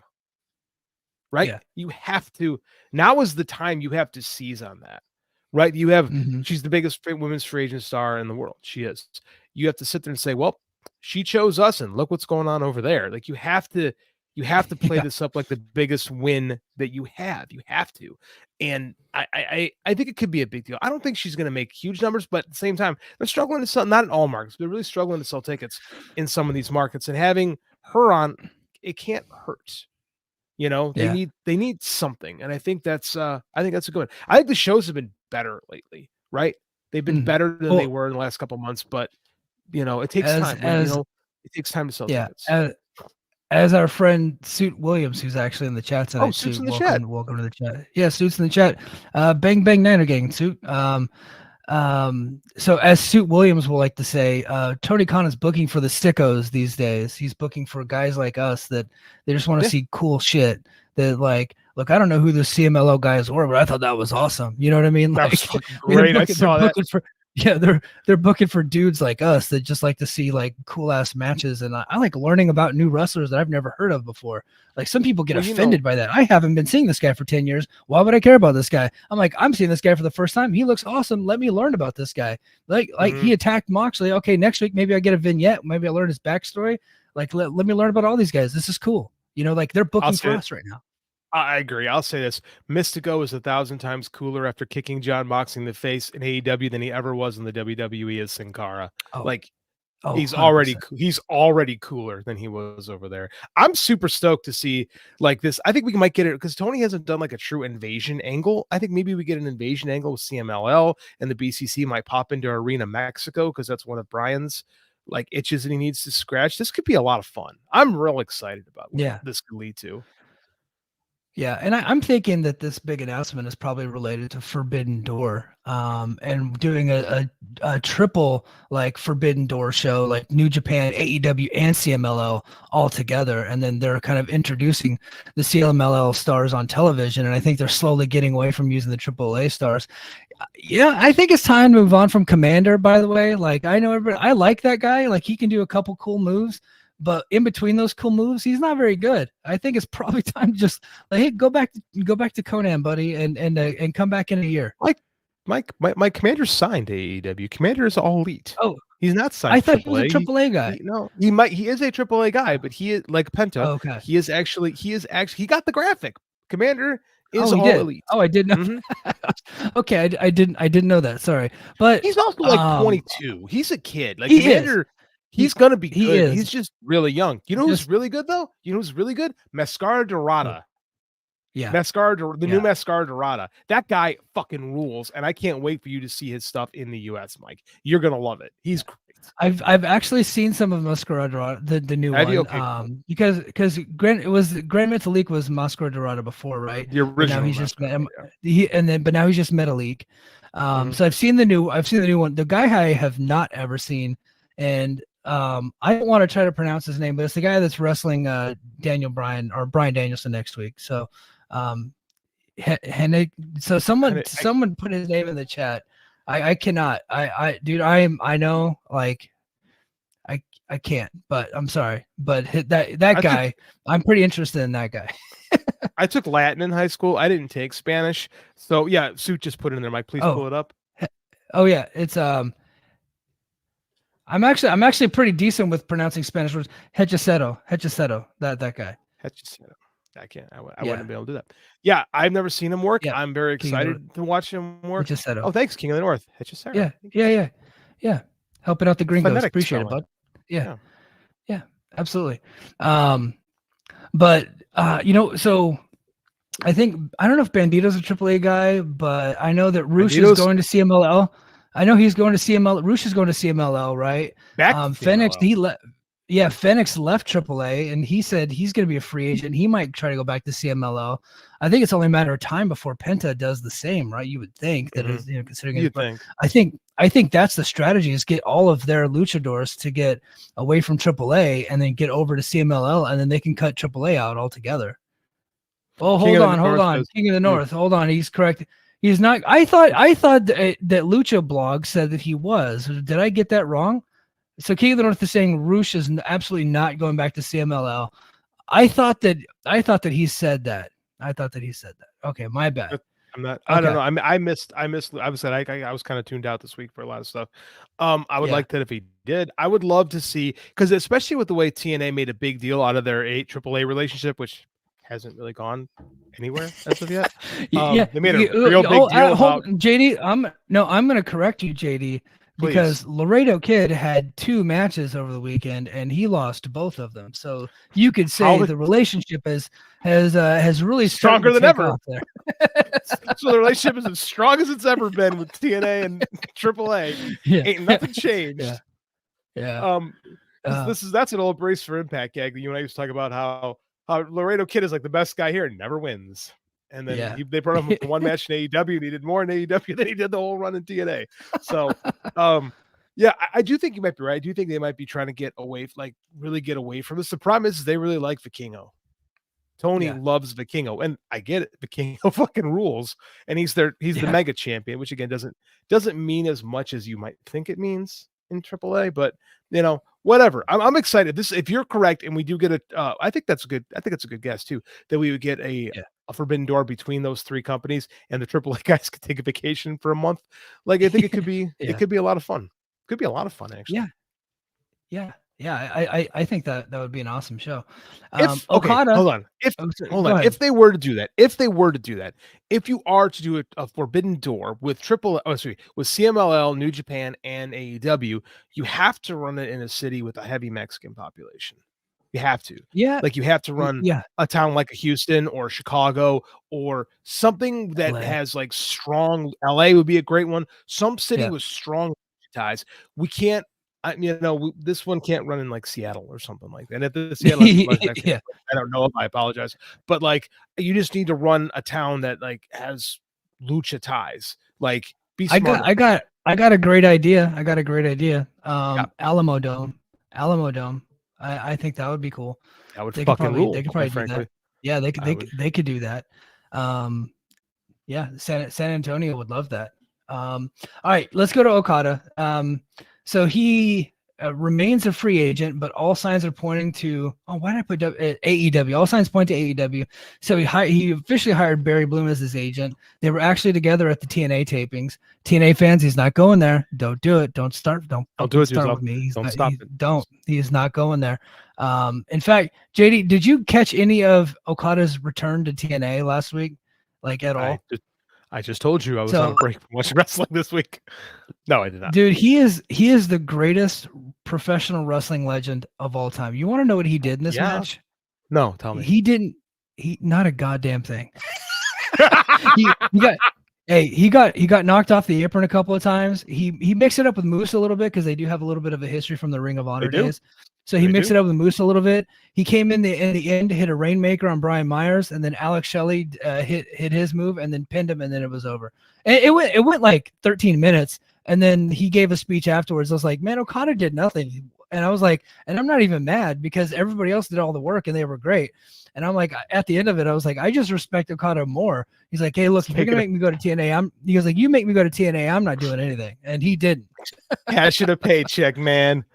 Right? Yeah. You have to, now is the time you have to seize on that, right? You have, she's the biggest women's free agent star in the world. She is. You have to sit there and say, well, she chose us, and look what's going on over there. Like, you have to play this up like the biggest win that you have. You have to. And I think it could be a big deal. I don't think she's going to make huge numbers, but at the same time, they're struggling to sell, not in all markets, they're really struggling to sell tickets in some of these markets, and having her on, it can't hurt. They need something, and I think that's a good one. I think the shows have been better lately, right? They've been better than they were in the last couple of months, but it takes time. It takes time to sell tickets. As our friend Suit Williams, who's actually in the chat tonight. Suit's in the welcome, chat. Welcome to the chat. Yeah, Suit's in the chat. Bang Bang Niner Gang, Suit. So as Suit Williams will like to say, Tony Khan is booking for the sickos these days. He's booking for guys like us that they just want to see cool shit. That, like, look, I don't know who the CMLL guys were, but I thought that was awesome. You know what I mean? That Like, was fucking great. I saw that. They're booking for dudes like us that just like to see like cool ass matches, and I like learning about new wrestlers that I've never heard of before. Like, some people get offended by that. I haven't been seeing this guy for 10 years. Why would I care about this guy? I'm like, I'm seeing this guy for the first time. He looks awesome. Let me learn about this guy. Like he attacked Moxley. Okay, next week maybe I get a vignette. Maybe I learn his backstory. Like, let me learn about all these guys. This is cool. Like, they're booking for us right now. I agree. I'll say this. Mystico is 1,000 times cooler after kicking John Moxley in the face in AEW than he ever was in the WWE as Sin Cara. He's 100%. already cooler than he was over there. I'm super stoked to see like this. I think we might get it because Tony hasn't done like a true invasion angle. I think maybe we get an invasion angle with CMLL, and the BCC might pop into Arena Mexico because that's one of Brian's like itches that he needs to scratch. This could be a lot of fun. I'm real excited about what this could lead to. Yeah, and I'm thinking that this big announcement is probably related to Forbidden Door, and doing a triple like Forbidden Door show, like New Japan, AEW, and CMLL all together, and then they're kind of introducing the CMLL stars on television, and I think they're slowly getting away from using the AAA stars. Yeah, I think it's time to move on from Commander. By the way, like, I know everybody, I like that guy, like he can do a couple cool moves. But in between those cool moves, he's not very good. I think it's probably time to just like, hey, go back to Conan, buddy, and come back in a year. My Commander's signed to AEW. Commander is all elite. Oh, he's not signed. I thought he was a AAA guy. He is a AAA guy, but he is like Penta. Oh, okay. He got the graphic. Commander is all elite. Oh, I didn't know. Okay, I didn't know that. Sorry, but he's also like 22. He's a kid. Like, Commander. He's gonna be good. He's just really young. You know who's really good though? You know who's really good? Mascara Dorada. Yeah, the new Mascara Dorada. That guy fucking rules, and I can't wait for you to see his stuff in the US, Mike. You're gonna love it. He's great. I've actually seen some of Mascara Dorada, the new Have one. you? Okay, cool. Because Grand Metalik was Mascara Dorada before, right? The But now original he's just Mascara Dorada, but now he's just Metalik. Mhm. So I've seen the new one. The guy I have not ever seen, and I don't want to try to pronounce his name, but it's the guy that's wrestling Daniel Bryan or Bryan Danielson next week. So so someone put his name in the chat. I cannot. Dude, I know, like, I can't, but I'm sorry. But that guy, I'm pretty interested in that guy. I took Latin in high school. I didn't take Spanish. So yeah, Suit just put it in there. Mike, please pull it up. Oh yeah, it's I'm actually pretty decent with pronouncing Spanish words. Hechiceto, that guy. Hechiceto. I can't. I wouldn't be able to do that. Yeah, I've never seen him work. Yeah, I'm very excited to watch him work. Hechiceto. Oh, thanks, King of the North. Hechiceto. Yeah. Helping out the gringos. Phonetic Appreciate it, spelling. bud. Yeah, absolutely. But so I don't know if Bandito's a AAA guy, but I know that Roosh is going to CMLL. I know he's going to CMLL. Roosh is going to CMLL, right? Back to Phoenix, CMLL. Phoenix left AAA, and he said he's going to be a free agent. He might try to go back to CMLL. I think it's only a matter of time before Penta does the same, right? You would think that is, considering it. Think. I think that's the strategy: is get all of their luchadors to get away from AAA and then get over to CMLL, and then they can cut AAA out altogether. Oh, hold on. King of the North. Hold on. He's correct. He's not. I thought that Lucha Blog said that he was. Did I get that wrong? So King of the North is saying Roosh is absolutely not going back to CMLL. I thought that he said that. Okay, my bad. I'm not. I don't know. I missed. I was kind of tuned out this week for a lot of stuff. I would like that if he did. I would love to see, because especially with the way TNA made a big deal out of their AAA relationship, which hasn't really gone anywhere as of yet. They made a real big deal about JD. I'm going to correct you, JD, because Laredo Kid had 2 matches over the weekend and he lost both of them. So you could say the relationship has really stronger than ever. There. So the relationship is as strong as it's ever been with TNA and AAA. Ain't nothing changed. That's an old Brace for Impact gag that you and I used to talk about, how Laredo Kid is like the best guy here and never wins. And then they brought him for one match in AEW, and he did more in AEW than he did the whole run in TNA. So, I do think you might be right. I do think they might be trying to get away from this. The problem is they really like Vikingo. Tony loves Vikingo, and I get it. Vikingo fucking rules, and he's the mega champion, which again doesn't mean as much as you might think it means in AAA, but whatever. I'm excited. If you're correct, and we do get I think that's good. I think it's a good guess too, that we would get a forbidden door between those 3 companies, and the AAA guys could take a vacation for a month. Like, I think it could be it could be a lot of fun. Could be a lot of fun, actually. I think that would be an awesome show. Okada, hold on. If they were to do that, if you are to do a forbidden door with with CMLL, New Japan, and AEW, you have to run it in a city with a heavy Mexican population. You have to. Yeah. Like, you have to run a town like a Houston or Chicago or something that has like strong. LA would be a great one. Some city with strong ties. We can't. This one can't run in like Seattle or something like that. And at the Seattle, I don't know. I apologize, but like, you just need to run a town that like has lucha ties. Like, be smart. I got a great idea. Alamo Dome. I think that would be cool. That would fucking rule. They could probably do that. Yeah, they could do that. San Antonio would love that. All right, let's go to Okada. So he remains a free agent, but all signs are pointing to why did I put AEW? All signs point to AEW. So he officially hired Barry Bloom as his agent. They were actually together at the TNA tapings. TNA fans, he's not going there. Don't do it. Don't start. Don't do it. Start with me. He is not going there. In fact, JD, did you catch any of Okada's return to TNA last week? Like, at all? I just told you I was on break from watching wrestling this week. No, I did not. Dude, he is the greatest professional wrestling legend of all time. You want to know what he did in this match? No, tell me. He not a goddamn thing. Hey, he got knocked off the apron a couple of times. He mixed it up with Moose a little bit because they do have a little bit of a history from the Ring of Honor days. So he mixed it up with Moose a little bit. He came in the end, hit a Rainmaker on Brian Myers, and then Alex Shelley hit his move and then pinned him, and then it was over. And it went like 13 minutes, and then he gave a speech afterwards. I was like, man, Okada did nothing. And I was like, and I'm not even mad because everybody else did all the work and they were great. And I'm like, at the end of it, I was like, I just respect Okada more. He's like, hey, look, if you're gonna make me go to TNA, he goes like, you make me go to TNA, I'm not doing anything. And he didn't. Cash in a paycheck, man.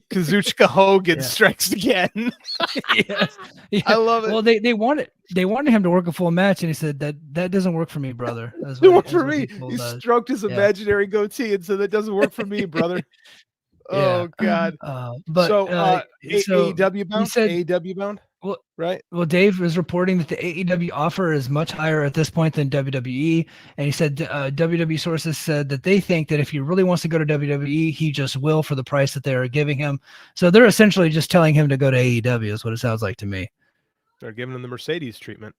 Kazuchika Hogan strikes again. Yes. Yeah. I love it. Well, they wanted him to work a full match, and he said that doesn't work for me, brother. It worked for me. He stroked his imaginary goatee and said that doesn't work for me, brother. Oh God. But so AEW bound? AEW bound? Well, right. Well, Dave was reporting that the AEW offer is much higher at this point than WWE, and he said WWE sources said that they think that if he really wants to go to WWE, he just will for the price that they are giving him. So they're essentially just telling him to go to AEW, is what it sounds like to me. They're giving him the Mercedes treatment,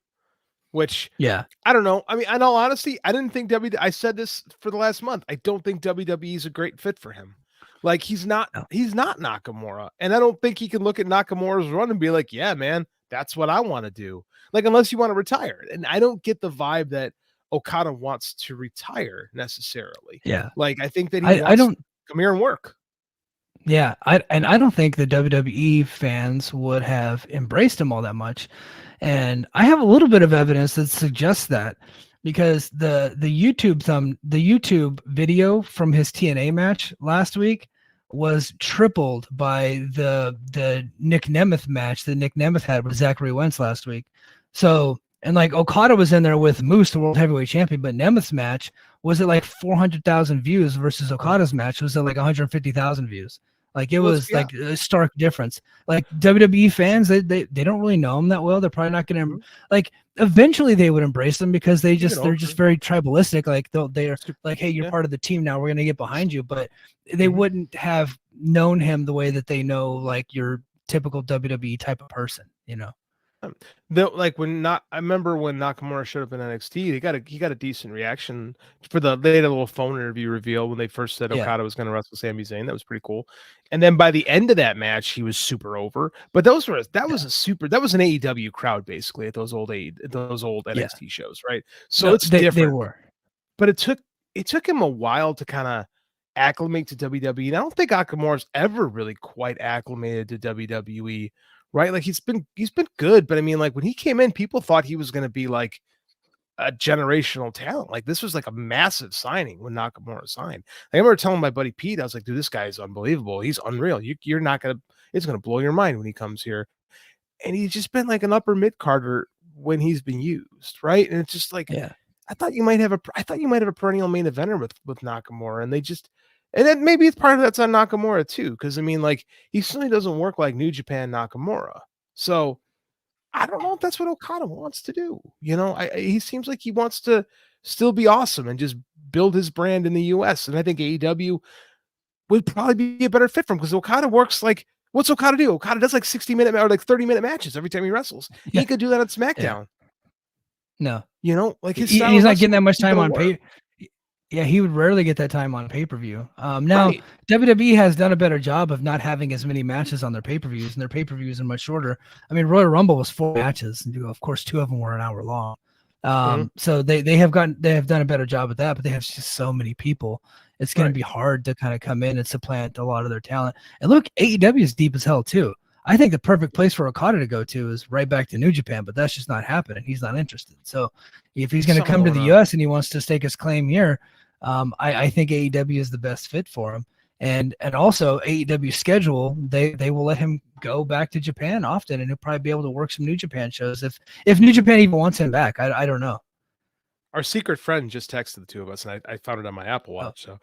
which I don't know. I mean, in all honesty, I didn't think I said this for the last month. I don't think WWE is a great fit for him. Like he's not Nakamura. And I don't think he can look at Nakamura's run and be like, yeah, man, that's what I want to do. Like, unless you want to retire. And I don't get the vibe that Okada wants to retire necessarily. Yeah. Like, I think that he wants to come here and work. Yeah. I don't think the WWE fans would have embraced him all that much. And I have a little bit of evidence that suggests that, because the YouTube video from his TNA match last week was tripled by the Nick Nemeth match that Nick Nemeth had with Zachary Wentz last week. So, and like Okada was in there with Moose, the world heavyweight champion, but Nemeth's match was at like 400,000 views versus Okada's match was at like 150,000 views. Like it was like a stark difference. Like WWE fans, they don't really know him that well. They're probably not going to like. Eventually, they would embrace them because they're just very tribalistic. Like they're like, hey, you're part of the team now. We're going to get behind you. But they wouldn't have known him the way that they know like your typical WWE type of person. You know. I remember when Nakamura showed up in NXT, he got a decent reaction for they had a little phone interview reveal when they first said Okada was going to wrestle Sami Zayn. That was pretty cool. And then by the end of that match, he was super over. But that was an AEW crowd basically at those old NXT shows, right? So it's different. They were. But it took him a while to kind of acclimate to WWE. And I don't think Nakamura's ever really quite acclimated to WWE. Right, like he's been good, but I mean, like when he came in, people thought he was going to be like a generational talent. Like this was like a massive signing when Nakamura signed. I remember telling my buddy Pete, I was like, "Dude, this guy is unbelievable. He's unreal. You're not gonna. It's gonna blow your mind when he comes here." And he's just been like an upper mid carder when he's been used, right? And it's just like, I thought you might have a perennial main eventer with Nakamura, and they just. And then maybe it's part of that's on Nakamura too, because I mean, like he certainly doesn't work like New Japan Nakamura. So I don't know if that's what Okada wants to do. You know, he seems like he wants to still be awesome and just build his brand in the US. And I think AEW would probably be a better fit for him because Okada works like, what's Okada do? Okada does like 60-minute or like 30-minute matches every time he wrestles. He could do that on SmackDown. No, you know, like he's not getting that much time on pay. Yeah, he would rarely get that time on pay-per-view. Now, WWE has done a better job of not having as many matches on their pay-per-views, and their pay-per-views are much shorter. I mean, Royal Rumble was 4 matches, and of course, 2 of them were an hour long. So they have done a better job at that, but they have just so many people. It's going to be hard to kind of come in and supplant a lot of their talent. And look, AEW is deep as hell too. I think the perfect place for Okada to go to is right back to New Japan, but that's just not happening. He's not interested. So if he's going to come to the US and he wants to stake his claim here, I think AEW is the best fit for him. And also AEW schedule, they will let him go back to Japan often, and he'll probably be able to work some New Japan shows if New Japan even wants him back. I don't know. Our secret friend just texted the two of us, and I found it on my Apple Watch. So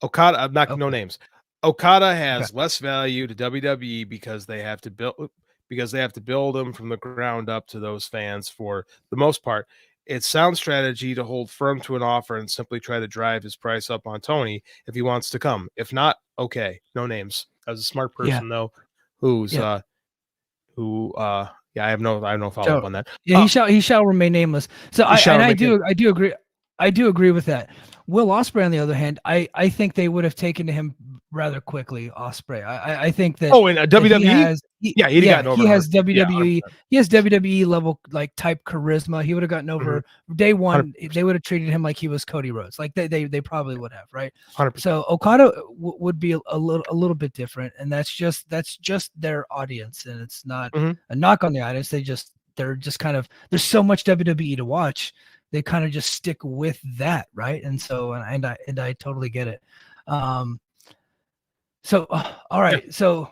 Okada, I'm not no names. Okada has less value to WWE because they have to build them from the ground up to those fans for the most part. It's sound strategy to hold firm to an offer and simply try to drive his price up on Tony if he wants to come. If not, okay, no names. As a smart person though, I have no follow up on that. Yeah, he shall remain nameless. So I do agree. I do agree with that. Will Ospreay, on the other hand, I think they would have taken to him rather quickly. Ospreay, I think that. Oh, in a WWE, he'd have gotten over. He has WWE. Yeah, he has WWE level like type charisma. He would have gotten over day one. 100%. They would have treated him like he was Cody Rhodes. Like they probably would have, right? 100%. So Okada would be a little bit different, and that's just their audience, and it's not a knock on the audience. They're just kind of, there's so much WWE to watch. They kind of just stick with that, right? And so, and I totally get it. So, all right. Yeah. So,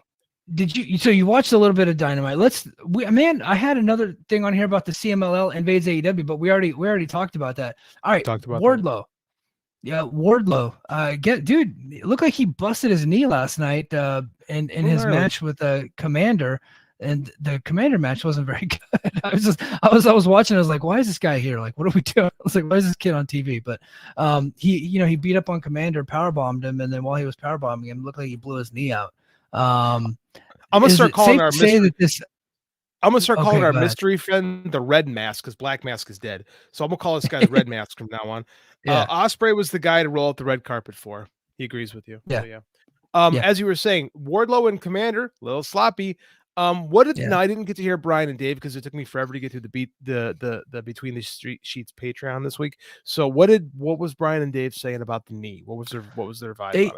so you watched a little bit of Dynamite. I had another thing on here about the CMLL invades AEW, but we already talked about that. All right, Wardlow. Yeah, Wardlow. Dude, it looked like he busted his knee last night in his match with Commander. And the Commander match wasn't very good. I was watching. I was like, why is this guy here? Like, what are we doing? I was like, why is this kid on TV? But he beat up on Commander, powerbombed him, and then while he was powerbombing him, it looked like he blew his knee out. I'm gonna start calling our mystery. I'm gonna start calling our mystery friend the Red Mask, because Black Mask is dead. So I'm gonna call this guy the Red Mask from now on. Yeah. Ospreay was the guy to roll out the red carpet for. He agrees with you. Yeah. So, yeah. As you were saying, Wardlow and Commander, a little sloppy. No, I didn't get to hear Brian and Dave because it took me forever to get through the Between the Street Sheets Patreon this week. So what was Brian and Dave saying about the knee? What was their vibe on it?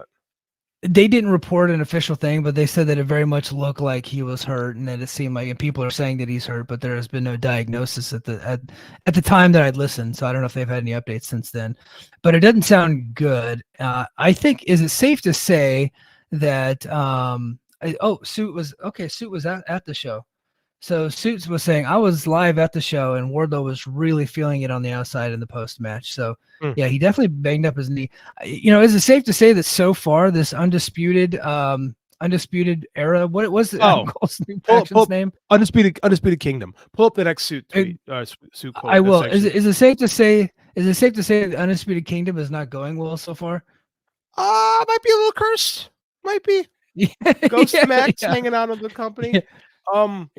They didn't report an official thing, but they said that it very much looked like he was hurt, and that it seemed like, and people are saying that he's hurt, but there has been no diagnosis at the time that I'd listened. So I don't know if they've had any updates since then, but it doesn't sound good. I think, is it safe to say that Suit was at the show. So Suits was saying, I was live at the show, and Wardlow was really feeling it on the outside in the post match. So yeah, he definitely banged up his knee. Is it safe to say that so far this undisputed era, what was the faction's name? Undisputed Kingdom. Pull up the next Suit tweet. Suit quote. I will. Is it safe to say the Undisputed Kingdom is not going well so far? Might be a little cursed. Might be. Ghost Max hanging out of the company. When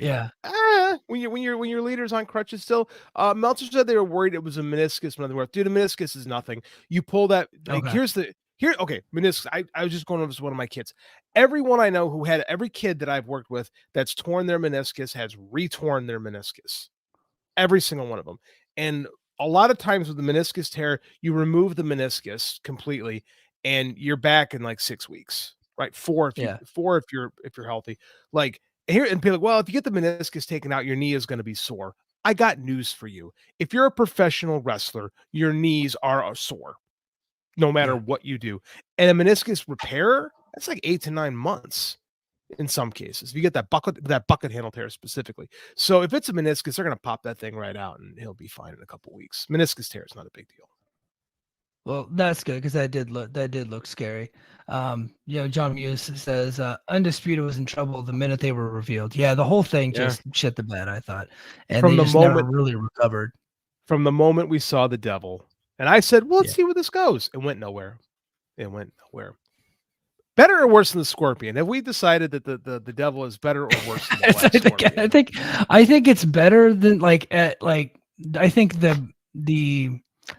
your leader's on crutches still. Meltzer said they were worried it was a meniscus. Dude, a meniscus is nothing. You pull that. Like, meniscus. I was just going over this with one of my kids. Everyone I know every kid that I've worked with that's torn their meniscus has retorn their meniscus. Every single one of them. And a lot of times with the meniscus tear, you remove the meniscus completely, and you're back in like 6 weeks. Right, four if you're healthy. Like here, and be like, well, if you get the meniscus taken out, your knee is going to be sore. I got news for you. If you're a professional wrestler, your knees are sore, no matter what you do. And a meniscus repair, that's like 8 to 9 months in some cases. If you get that bucket handle tear specifically. So if it's a meniscus, they're going to pop that thing right out, and he'll be fine in a couple weeks. Meniscus tear is not a big deal. Well, that's good, because that did look scary. John Muse says Undisputed was in trouble the minute they were revealed. Yeah, the whole thing just shit the bed, I thought, and they just never really recovered. From the moment we saw the devil, and I said, "Well, let's see where this goes." It went nowhere. Better or worse than the Scorpion? Have we decided that the devil is better or worse than the Black Scorpion? I think it's better than I think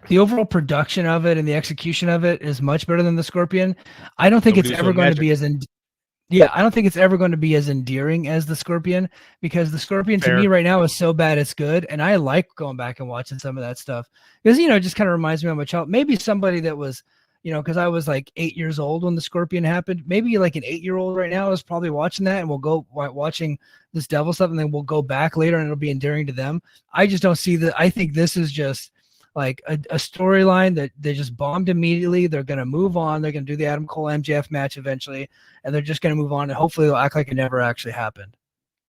the overall production of it and the execution of it is much better than the Scorpion. I don't think it's ever going to be as I don't think it's ever going to be as endearing as the Scorpion, because the Scorpion to me right now is so bad it's good, and I like going back and watching some of that stuff because it just kind of reminds me of my child. Maybe somebody that was, because I was like 8 years old when the Scorpion happened. Maybe like an 8-year-old right now is probably watching that and will go watching this devil stuff, and then we'll go back later and it'll be endearing to them. I just don't see that. I think this is just like a storyline that they just bombed immediately. They're going to move on. They're going to do the Adam Cole MJF match eventually, and they're just going to move on, and hopefully they'll act like it never actually happened.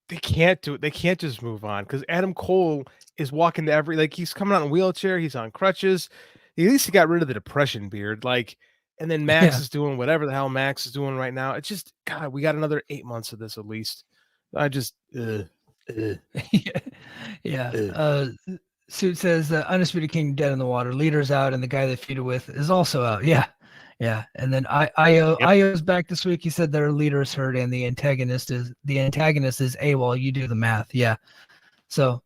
They can't do it. They can't just move on, because Adam Cole is walking to he's coming out in a wheelchair. He's on crutches. At least he got rid of the depression beard. And then Max is doing whatever the hell Max is doing right now. It's just, God, we got another 8 months of this at least. I just, Suit says Undisputed King dead in the water. Leader's out, and the guy they feuded with is also out. Yeah. And then Io's back this week. He said their leader is hurt, and the antagonist is AWOL. You do the math. Yeah. So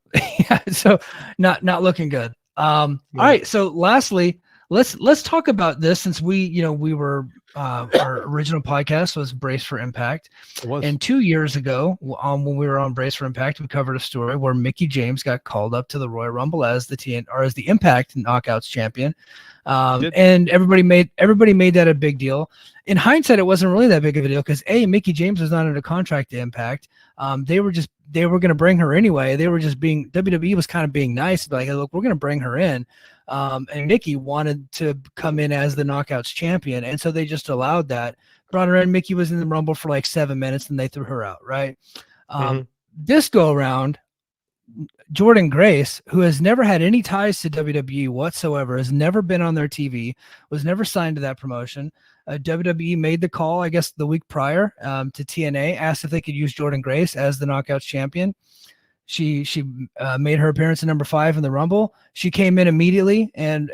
so not looking good. All right. So lastly, let's talk about this since we were our original podcast was Brace for Impact. It was. And 2 years ago, when we were on Brace for Impact, we covered a story where Mickie James got called up to the Royal Rumble as as the Impact Knockouts champion. And everybody made that a big deal. In hindsight, it wasn't really that big of a deal because Mickie James was not under contract to Impact. They were going to bring her anyway. They were just WWE was kind of being nice, like, look, we're going to bring her in. And Mickie wanted to come in as the Knockouts champion, and so they just allowed that. Brought her in. Mickie was in the Rumble for like 7 minutes, and they threw her out. Right. This go around, Jordynne Grace, who has never had any ties to WWE whatsoever, has never been on their TV, was never signed to that promotion. WWE made the call, I guess, the week prior to TNA, asked if they could use Jordynne Grace as the Knockouts champion. She made her appearance at number 5 in the Rumble. She came in immediately and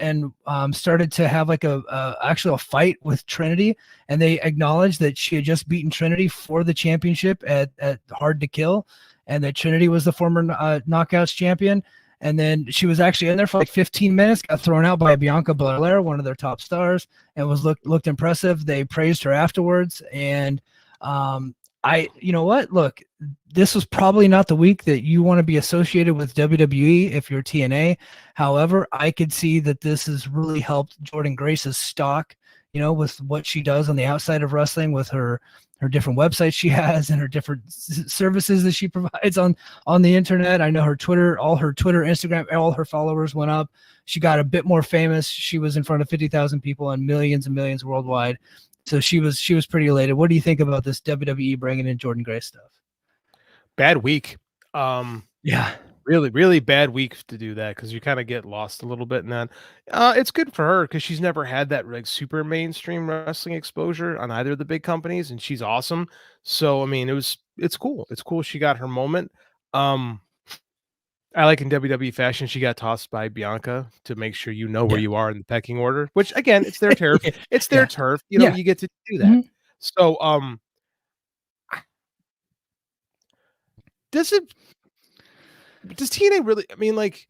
started to have like a fight with Trinity, and they acknowledged that she had just beaten Trinity for the championship at Hard to Kill, and that Trinity was the former Knockouts champion. And then she was actually in there for like 15 minutes, got thrown out by Bianca Belair, one of their top stars, and was looked impressive. They praised her afterwards, and you know what? Look, this was probably not the week that you want to be associated with WWE if you're TNA. However, I could see that this has really helped Jordynne Grace's stock, with what she does on the outside of wrestling, with her different websites she has and her different services that she provides on the internet. I know her Twitter, all her Twitter, Instagram, all her followers went up. She got a bit more famous. She was in front of 50,000 people and millions worldwide. So she was pretty elated. What do you think about this WWE bringing in Jordynne Grace stuff? Bad week. Yeah. Really, really bad week to do that because you kind of get lost a little bit in that. It's good for her because she's never had that like super mainstream wrestling exposure on either of the big companies, and she's awesome. So I mean, it's cool. It's cool she got her moment. I like in WWE fashion, she got tossed by Bianca to make sure you know where you are in the pecking order, which again, it's their turf. It's their turf. You get to do that. Mm-hmm. So does TNA really, I mean, like,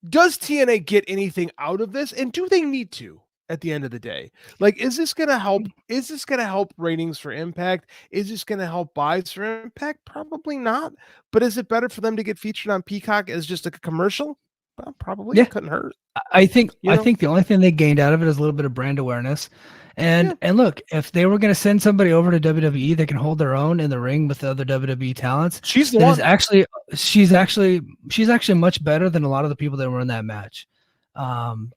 does TNA get anything out of this? And do they need to at the end of the day? Like, is this going to help? Is this going to help ratings for Impact? Is this going to help buys for Impact? Probably not. But is it better for them to get featured on Peacock as just a commercial? Well, probably. It couldn't hurt. I think the only thing they gained out of it is a little bit of brand awareness. And look, if they were going to send somebody over to WWE that can hold their own in the ring with the other WWE talents, she's actually much better than a lot of the people that were in that match. And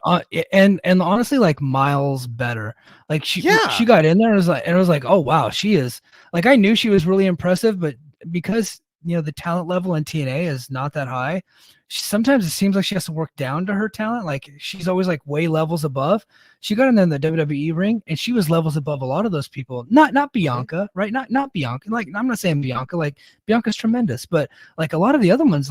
honestly, like miles better. Like she got in there and it was like, oh wow, she is, like, I knew she was really impressive, but because the talent level in TNA is not that high, sometimes it seems like she has to work down to her talent. Like she's always like way levels above. She got in there in the WWE ring and she was levels above a lot of those people. Not Bianca, right? Not Bianca. Like, I'm not saying Bianca, like Bianca's tremendous, but like a lot of the other ones,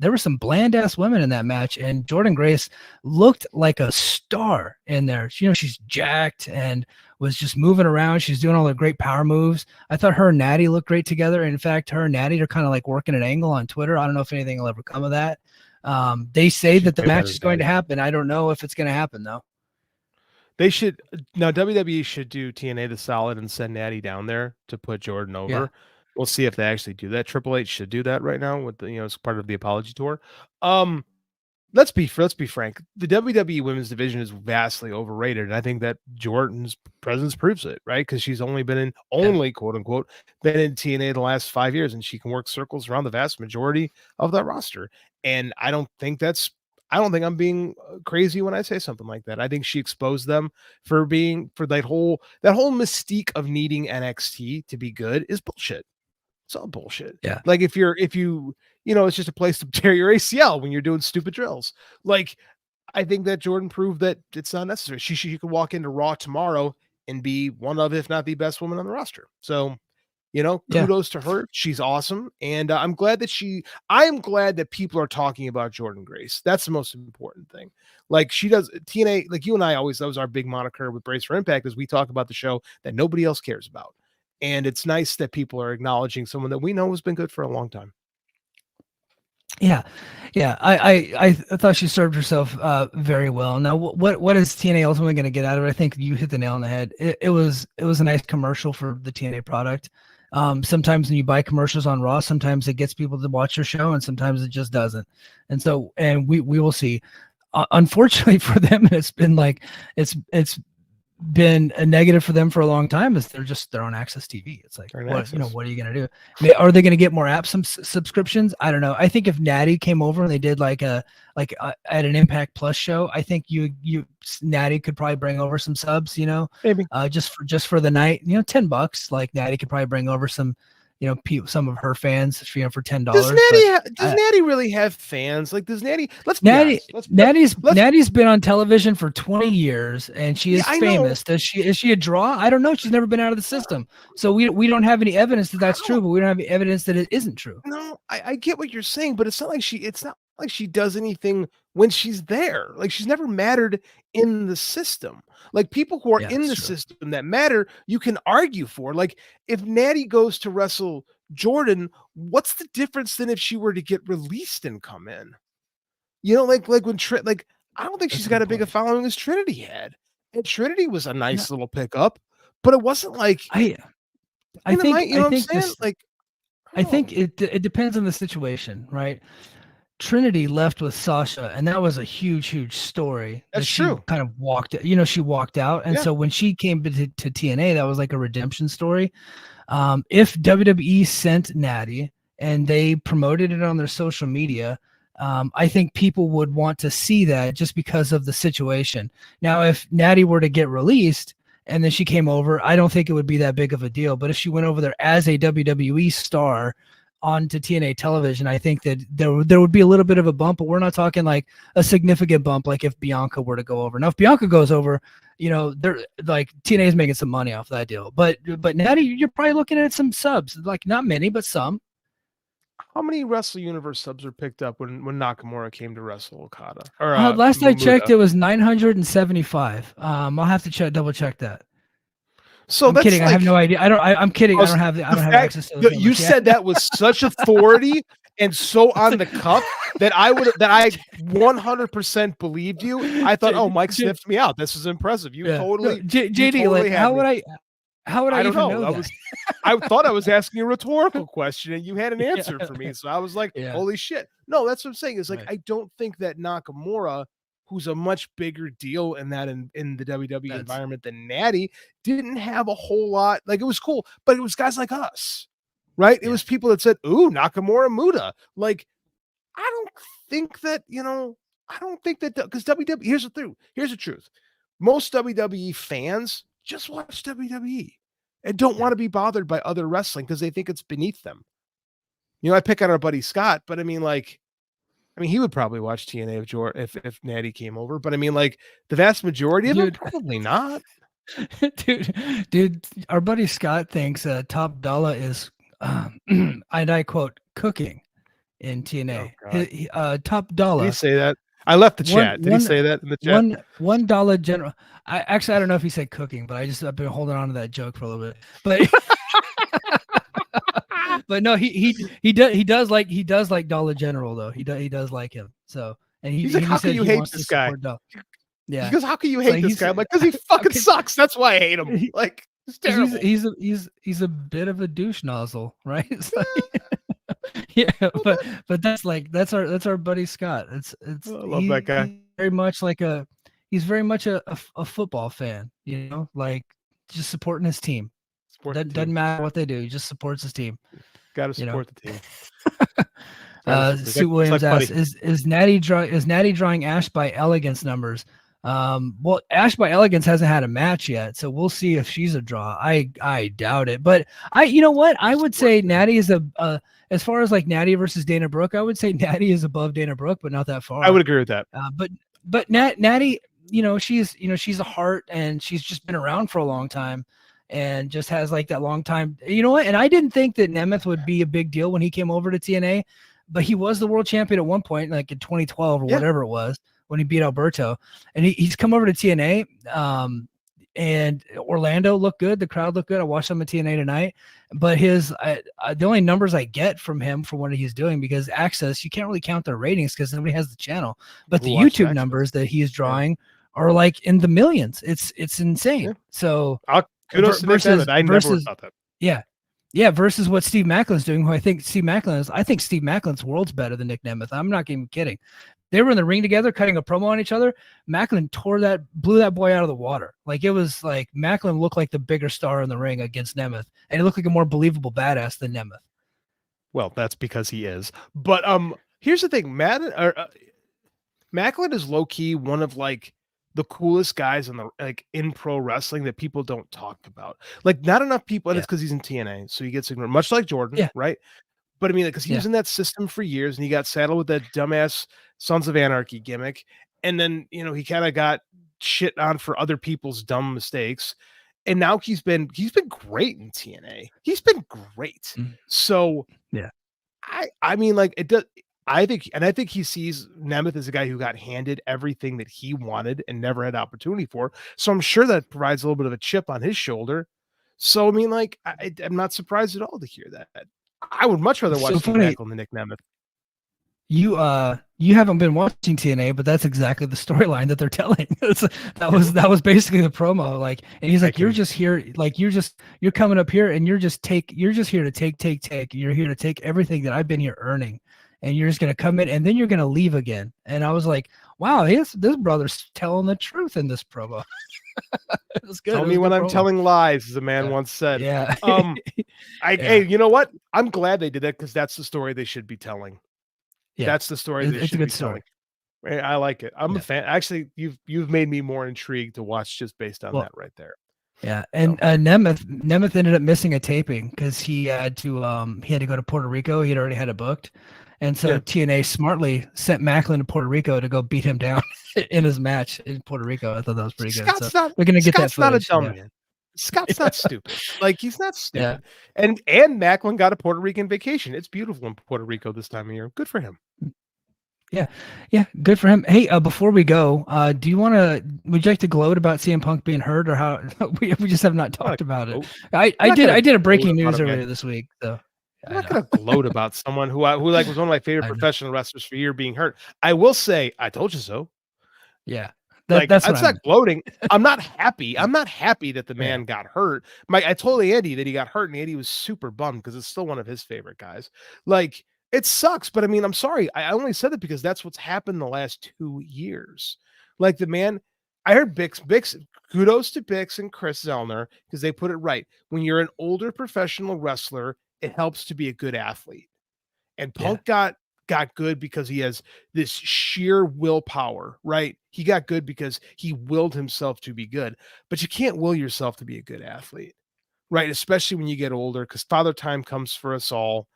there were some bland ass women in that match, and Jordynne Grace looked like a star in there. She's jacked and was just moving around. She's doing all the great power moves. I thought her and Natty looked great together. In fact, her and Natty are kind of like working an angle on Twitter. I don't know if anything will ever come of that. They say that the match is going to happen. I don't know if it's going to happen though. They should now. WWE should do TNA the solid and send Natty down there to put Jordynne over. Yeah. We'll see if they actually do that. Triple H should do that right now with as part of the apology tour. Let's be frank. The WWE women's division is vastly overrated, and I think that Jordynne's presence proves it, right? Because she's only quote unquote been in TNA the last 5 years, and she can work circles around the vast majority of that roster. And I don't think I'm being crazy when I say something like that. I think she exposed them for that whole mystique of needing NXT to be good is bullshit. It's all bullshit. Yeah. Like if you it's just a place to tear your ACL when you're doing stupid drills. Like, I think that Jordynne proved that it's not necessary. She could walk into Raw tomorrow and be one of, if not the best woman on the roster. So, kudos to her. She's awesome. And I'm glad that people are talking about Jordynne Grace. That's the most important thing. Like, she does TNA, like you and I always, that was our big moniker with Brace for Impact, as we talk about the show that nobody else cares about. And it's nice that people are acknowledging someone that we know has been good for a long time. Yeah, yeah. I thought she served herself very well. Now, what is TNA ultimately going to get out of it? I think you hit the nail on the head. It was a nice commercial for the TNA product. Sometimes when you buy commercials on Raw, sometimes it gets people to watch your show, and sometimes it just doesn't. And so, and we will see. Unfortunately for them, it's been like it's been a negative for them for a long time is they're on Access TV. It's like, what are you going to do? Are they going to get more app subscriptions? I don't know. I think if Natty came over and they did like at an Impact Plus show, I think Natty could probably bring over some subs, Maybe. just for the night, $10. Like Natty could probably bring over some, some of her fans, for $10. Does Natty really have fans? Like, does Natty? Natty's been on television for 20 years, and she is famous. Is she a draw? I don't know. She's never been out of the system, so we don't have any evidence that that's true. But we don't have any evidence that it isn't true. No, I get what you're saying, but it's not like she does anything when she's there. Like, she's never mattered in the system. Like, people who are in the system that matter, you can argue for. Like, if Natty goes to wrestle Jordynne, what's the difference than if she were to get released and come in? Like when I don't think she's got as big a following as Trinity had. And Trinity was a nice little pickup, but it wasn't like I think it depends on the situation, right? Trinity left with Sasha, and that was a huge story. That's true. She kind of walked, she walked out. And so when she came to TNA, that was like a redemption story. If WWE sent Natty and they promoted it on their social media, I think people would want to see that just because of the situation. Now, if Natty were to get released and then she came over, I don't think it would be that big of a deal. But if she went over there as a WWE star onto TNA television, I think that there would be a little bit of a bump, but we're not talking like a significant bump like if Bianca were to go over. Now, if Bianca goes over, they're like TNA is making some money off that deal. But Natty, you're probably looking at some subs, like not many, but some. How many Wrestle Universe subs were picked up when Nakamura came to wrestle Okada? Last I checked, it was 975. I'll have to double check that. So I'm kidding. I have no idea. I'm kidding. I don't have access to those you said that with such authority and so on the cuff that I 100% believed you. I thought, oh, Mike sniffed me out. This is impressive. You totally, JD. Totally how would I don't even know. That? I thought I was asking a rhetorical question and you had an answer for me. So I was like, holy shit. No, that's what I'm saying. Is like, I don't think that Nakamura, who's a much bigger deal in the WWE environment than Natty, didn't have a whole lot. Like, it was cool, but it was guys like us, right? It was people that said, ooh, Nakamura Muda. Like, I don't think that, because WWE, here's the truth. Most WWE fans just watch WWE and don't want to be bothered by other wrestling because they think it's beneath them. I pick on our buddy Scott, but he would probably watch TNA if Natty came over, but the vast majority of them probably not. Dude, our buddy Scott thinks Top Dollar is, and I quote, cooking in TNA. Top Dollar. Did he say that? I left the chat. Did he say that in the chat? $1 general. I don't know if he said cooking, but I've been holding on to that joke for a little bit. But but no, he does like Dollar General though. He does like him. So and he's like, how can you hate this guy? Yeah, because how can you hate this guy? I'm like, because he fucking sucks. That's why I hate him. Like, it's terrible. He's a bit of a douche nozzle, right? Yeah, but that's our buddy Scott. I love that guy. He's very much a football fan, like just supporting his team. Doesn't matter what they do, he just supports his team. Got to support the team. Sue Williams asks, is Natty drawing Ash by Elegance numbers? Well, Ash by Elegance hasn't had a match yet, so we'll see if she's a draw. I doubt it, but you know what? I would say Natty is as far as like Natty versus Dana Brooke, I would say Natty is above Dana Brooke, but not that far. I would agree with that. But Natty, she's a heart, and she's just been around for a long time, and just has like that long time. You know what? And I didn't think that Nemeth would be a big deal when he came over to TNA, but he was the world champion at one point, like in 2012 or whatever it was, when he beat Alberto. And he's come over to TNA, and Orlando looked good. The crowd looked good. I watched him at TNA tonight, but the only numbers I get from him for what he's doing, because Access, you can't really count their ratings because nobody has the channel, but the YouTube numbers that he's drawing are like in the millions. It's insane. Yeah. So kudos to Nick Emmett. I never thought that. Yeah. Yeah, versus what Steve Macklin's doing, who I think Steve Macklin's world's better than Nick Nemeth. I'm not even kidding. They were in the ring together, cutting a promo on each other. Macklin blew that boy out of the water. Like, it was like Macklin looked like the bigger star in the ring against Nemeth, and he looked like a more believable badass than Nemeth. Well, that's because he is. But here's the thing, Macklin is low key one of like the coolest guys in pro wrestling that people don't talk about. Like, not enough people, and it's because he's in TNA, so he gets ignored, much like Jordan, right? But I mean, because he was in that system for years, and he got saddled with that dumbass Sons of Anarchy gimmick, and then he kind of got shit on for other people's dumb mistakes, and now he's been great in TNA. He's been great. So I mean, like, it does. I think he sees Nemeth as a guy who got handed everything that he wanted and never had opportunity for. So I'm sure that provides a little bit of a chip on his shoulder. So I mean, like, I'm not surprised at all to hear that. I would much rather watch Steve Macklin than Nick Nemeth. You haven't been watching TNA, but that's exactly the storyline that they're telling. that was basically the promo. Like, and he's like, you're just here, like you're coming up here and you're just here to take. You're here to take everything that I've been here earning, and you're just gonna come in and then you're gonna leave again. And I was like, wow, this brother's telling the truth in this promo. It was good. Tell me when I'm telling lies, as a man once said. Yeah. Hey, you know what? I'm glad they did that, because that's the story they should be telling. Yeah. That's the story they should be telling. I like it. I'm a fan. Actually, you've made me more intrigued to watch just based on that right there. Yeah, and Nemeth ended up missing a taping because he had to go to Puerto Rico. He'd already had it booked, and so TNA smartly sent Macklin to Puerto Rico to go beat him down in his match in Puerto Rico. I thought that was pretty good. So we're gonna get that footage. Scott's not a dumb man. Scott's not stupid. Like, he's not stupid. Yeah. And Macklin got a Puerto Rican vacation. It's beautiful in Puerto Rico this time of year. Good for him. Yeah, good for him. Hey, before we go, would you like to gloat about CM Punk being hurt, or how we just have not talked about it? I did a breaking news earlier this week, so I'm not gonna gloat about someone who was one of my favorite professional wrestlers for a year being hurt. I will say, I told you so. Yeah. That's not gloating. I'm not happy. I'm not happy that the man got hurt. I told Andy that he got hurt, and Andy was super bummed because it's still one of his favorite guys. Like, it sucks, but I mean, I'm sorry. I only said it because that's what's happened the last 2 years. Like, the man, I heard Bix, kudos to Bix and Chris Zellner, because they put it right. When you're an older professional wrestler, it helps to be a good athlete. And Punk got good because he has this sheer willpower, right? He got good because he willed himself to be good, but you can't will yourself to be a good athlete, right? Especially when you get older, because father time comes for us all.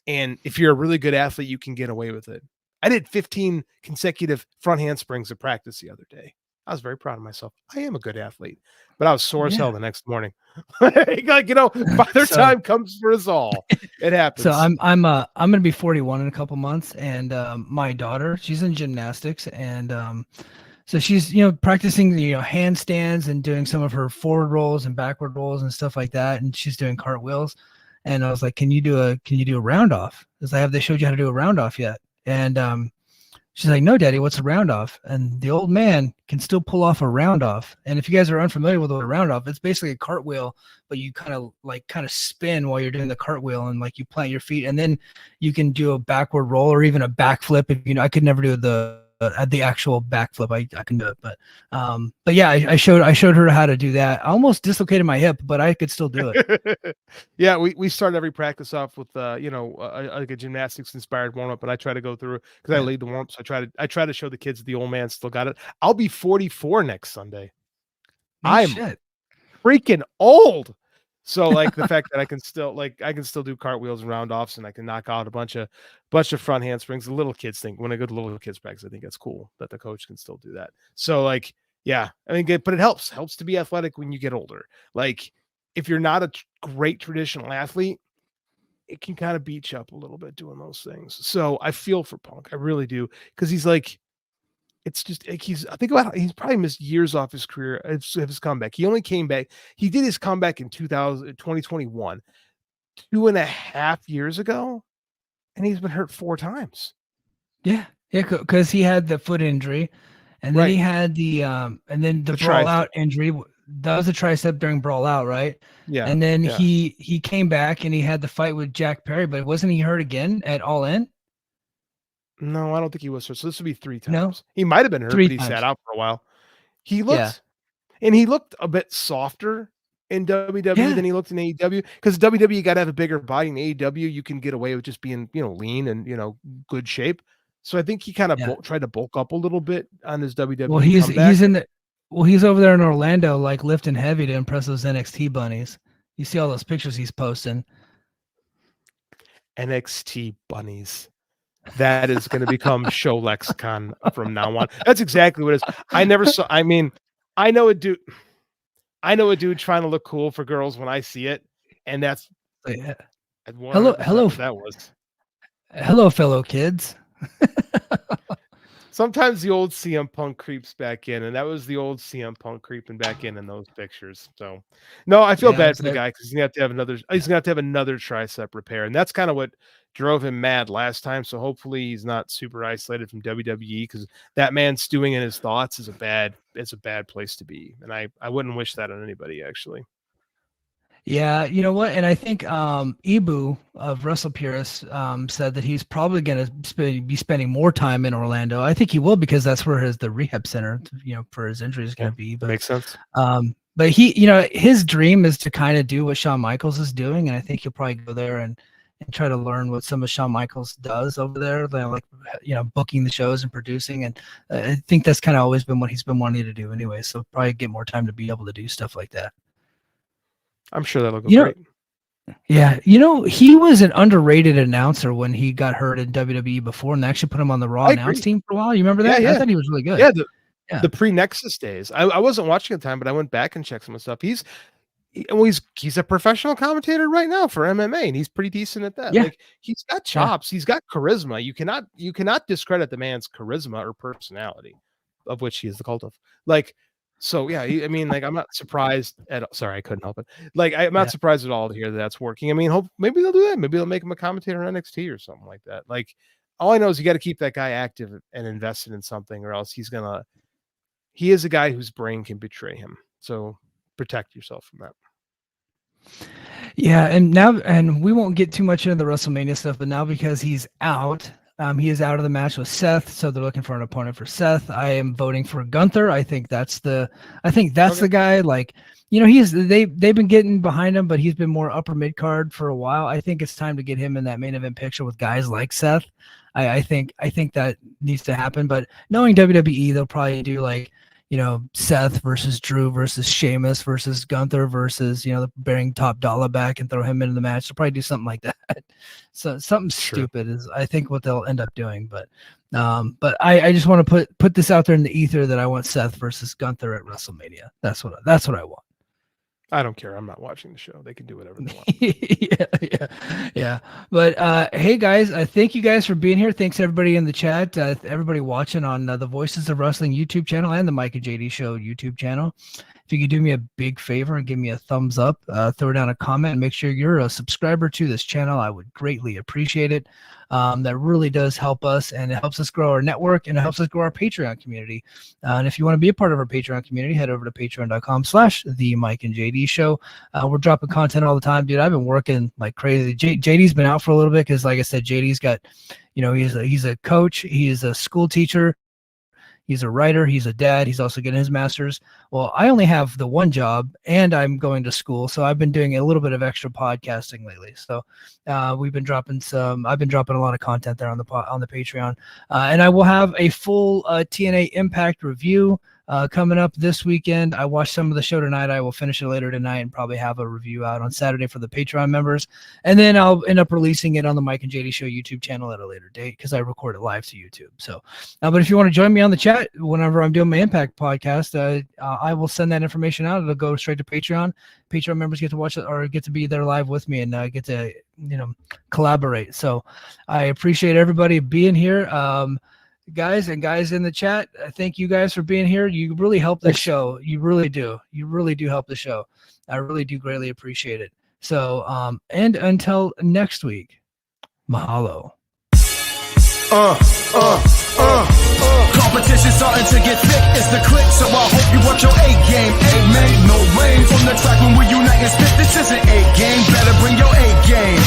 And if you're a really good athlete, you can get away with it. I did 15 consecutive front handsprings at practice the other day. I was very proud of myself. I am a good athlete, but I was sore as hell the next morning. Father time comes for us all. It happens. So I'm going to be 41 in a couple months, and my daughter, she's in gymnastics, and so she's practicing handstands and doing some of her forward rolls and backward rolls and stuff like that, and she's doing cartwheels. And I was like, can you do a round off? Because they showed you how to do a round off yet? And she's like, no, Daddy, what's a round off? And the old man can still pull off a round off. And if you guys are unfamiliar with what a round off, it's basically a cartwheel, but you kind of spin while you're doing the cartwheel, and like you plant your feet, and then you can do a backward roll or even a backflip. If I could never do the actual backflip. I can do it, but yeah, I showed her how to do that. I almost dislocated my hip, but I could still do it. Yeah, we start every practice off with like a gymnastics inspired warm up, and I try to go through because I lead the warm up. So I try to show the kids that the old man still got it. I'll be 44 next Sunday. I'm freaking old. So like the fact that I can still do cartwheels and round offs, and I can knock out a bunch of front handsprings. The little kids think, when I go to little kids practice, I think that's cool that the coach can still do that. So like, yeah, I mean, but it helps to be athletic when you get older. Like, if you're not a great traditional athlete, it can kind of beat you up a little bit doing those things. So I feel for Punk. I really do. Because he's like, it's just like I think about he's probably missed years off his career of his comeback. He only came back. He did his comeback in 2021, 2.5 years ago, and he's been hurt 4 times. Yeah, because he had the foot injury, and then he had the brawl out injury. That was a tricep during brawl out, right? Yeah. And then he came back and he had the fight with Jack Perry, but wasn't he hurt again at All In? No, I don't think he was hurt. So this would be 3 times. No? He might have been hurt, 3 but he sat out for a while. He looked a bit softer in WWE than he looked in AEW, because WWE you got to have a bigger body. In AEW you can get away with just being lean and good shape. So I think he kind of tried to bulk up a little bit on his WWE. Well, he's over there in Orlando, like lifting heavy to impress those NXT bunnies. You see all those pictures he's posting. NXT bunnies. That is going to become show lexicon from now on. That's exactly what it is. I never saw. I mean, I know a dude trying to look cool for girls when I see it, and that's hello. That was hello, fellow kids. Sometimes the old CM Punk creeps back in, and that was the old CM Punk creeping back in those pictures. So, no, I feel bad for the guy because he's gonna have to have another. He's gonna have to have another tricep repair, and that's kind of what drove him mad last time. So hopefully he's not super isolated from WWE, because that man stewing in his thoughts is a bad place to be, and I wouldn't wish that on anybody, actually. Yeah, you know what? And I think Ibu of Wrestle Purist said that he's probably going to be spending more time in Orlando. I think he will, because that's where the rehab center, for his injury is going to be. But makes sense. But he, his dream is to kind of do what Shawn Michaels is doing, and I think he'll probably go there and try to learn what some of Shawn Michaels does over there, like booking the shows and producing. And I think that's kind of always been what he's been wanting to do anyway. So probably get more time to be able to do stuff like that. I'm sure that'll go great. Yeah. He was an underrated announcer when he got hurt in WWE before, and they actually put him on the Raw announce team for a while. You remember that? Yeah. I thought he was really good. Yeah. The pre-Nexus days. I wasn't watching at the time, but I went back and checked some of the stuff. He's a professional commentator right now for MMA, and he's pretty decent at that. Yeah. Like, he's got chops. He's got charisma. You cannot discredit the man's charisma or personality, of which he is the cult of. So yeah, I mean, I'm not surprised sorry, I couldn't help it. I'm not surprised at all to hear that's working. I mean, maybe they'll do that. Maybe they'll make him a commentator on NXT or something like that. All I know is you got to keep that guy active and invested in something, or else he is a guy whose brain can betray him. So protect yourself from that. Yeah, and we won't get too much into the WrestleMania stuff, but now because he's out, he is out of the match with Seth, so they're looking for an opponent for Seth. I am voting for Gunther. I think that's the guy. They've been getting behind him, but he's been more upper mid card for a while. I think it's time to get him in that main event picture with guys like Seth. I think that needs to happen. But knowing WWE, they'll probably do Seth versus Drew versus Sheamus versus Gunther versus, bring Top Dollar back and throw him into the match. They'll probably do something like that. So something stupid is, I think, what they'll end up doing. But I just want to put this out there in the ether that I want Seth versus Gunther at WrestleMania. That's what I want. I don't care. I'm not watching the show. They can do whatever they want. Yeah. But hey, guys, thank you guys for being here. Thanks everybody in the chat, everybody watching on the Voices of Wrestling YouTube channel and the Mike and JD Show YouTube channel. If you could do me a big favor and give me a thumbs up, throw down a comment, and make sure you're a subscriber to this channel, I would greatly appreciate it. That really does help us, and it helps us grow our network, and it helps us grow our Patreon community. And if you want to be a part of our Patreon community, head over to patreon.com/the Mike and JD Show. We're dropping content all the time, dude. I've been working like crazy. JD's been out for a little bit because, like I said, JD's got, he's a coach, he's a school teacher, he's a writer, he's a dad, he's also getting his master's. Well, I only have the one job, and I'm going to school, so I've been doing a little bit of extra podcasting lately. So I've been dropping a lot of content there on the Patreon, and I will have a full TNA Impact review coming up this weekend. I watched some of the show tonight. I will finish it later tonight and probably have a review out on Saturday for the Patreon members. And then I'll end up releasing it on the Mike and JD Show YouTube channel at a later date because I record it live to YouTube. So, but if you want to join me on the chat whenever I'm doing my Impact podcast, I will send that information out. It'll go straight to Patreon. Patreon members get to watch it or get to be there live with me and get to, collaborate. So I appreciate everybody being here. guys and guys in the chat, thank you guys for being here. You really help the show. You really do. You really do help the show. I really do greatly appreciate it. So, and until next week, mahalo. Competition starting to get thick, it's the click, so I hope you work your A game. Mate, no rain from the track when we unite and spit. This isn't A game, better bring your A game.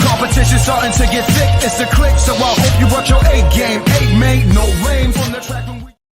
Competition starting to get thick, it's the click, so I hope you work your A game. Mate, no rain from the track when we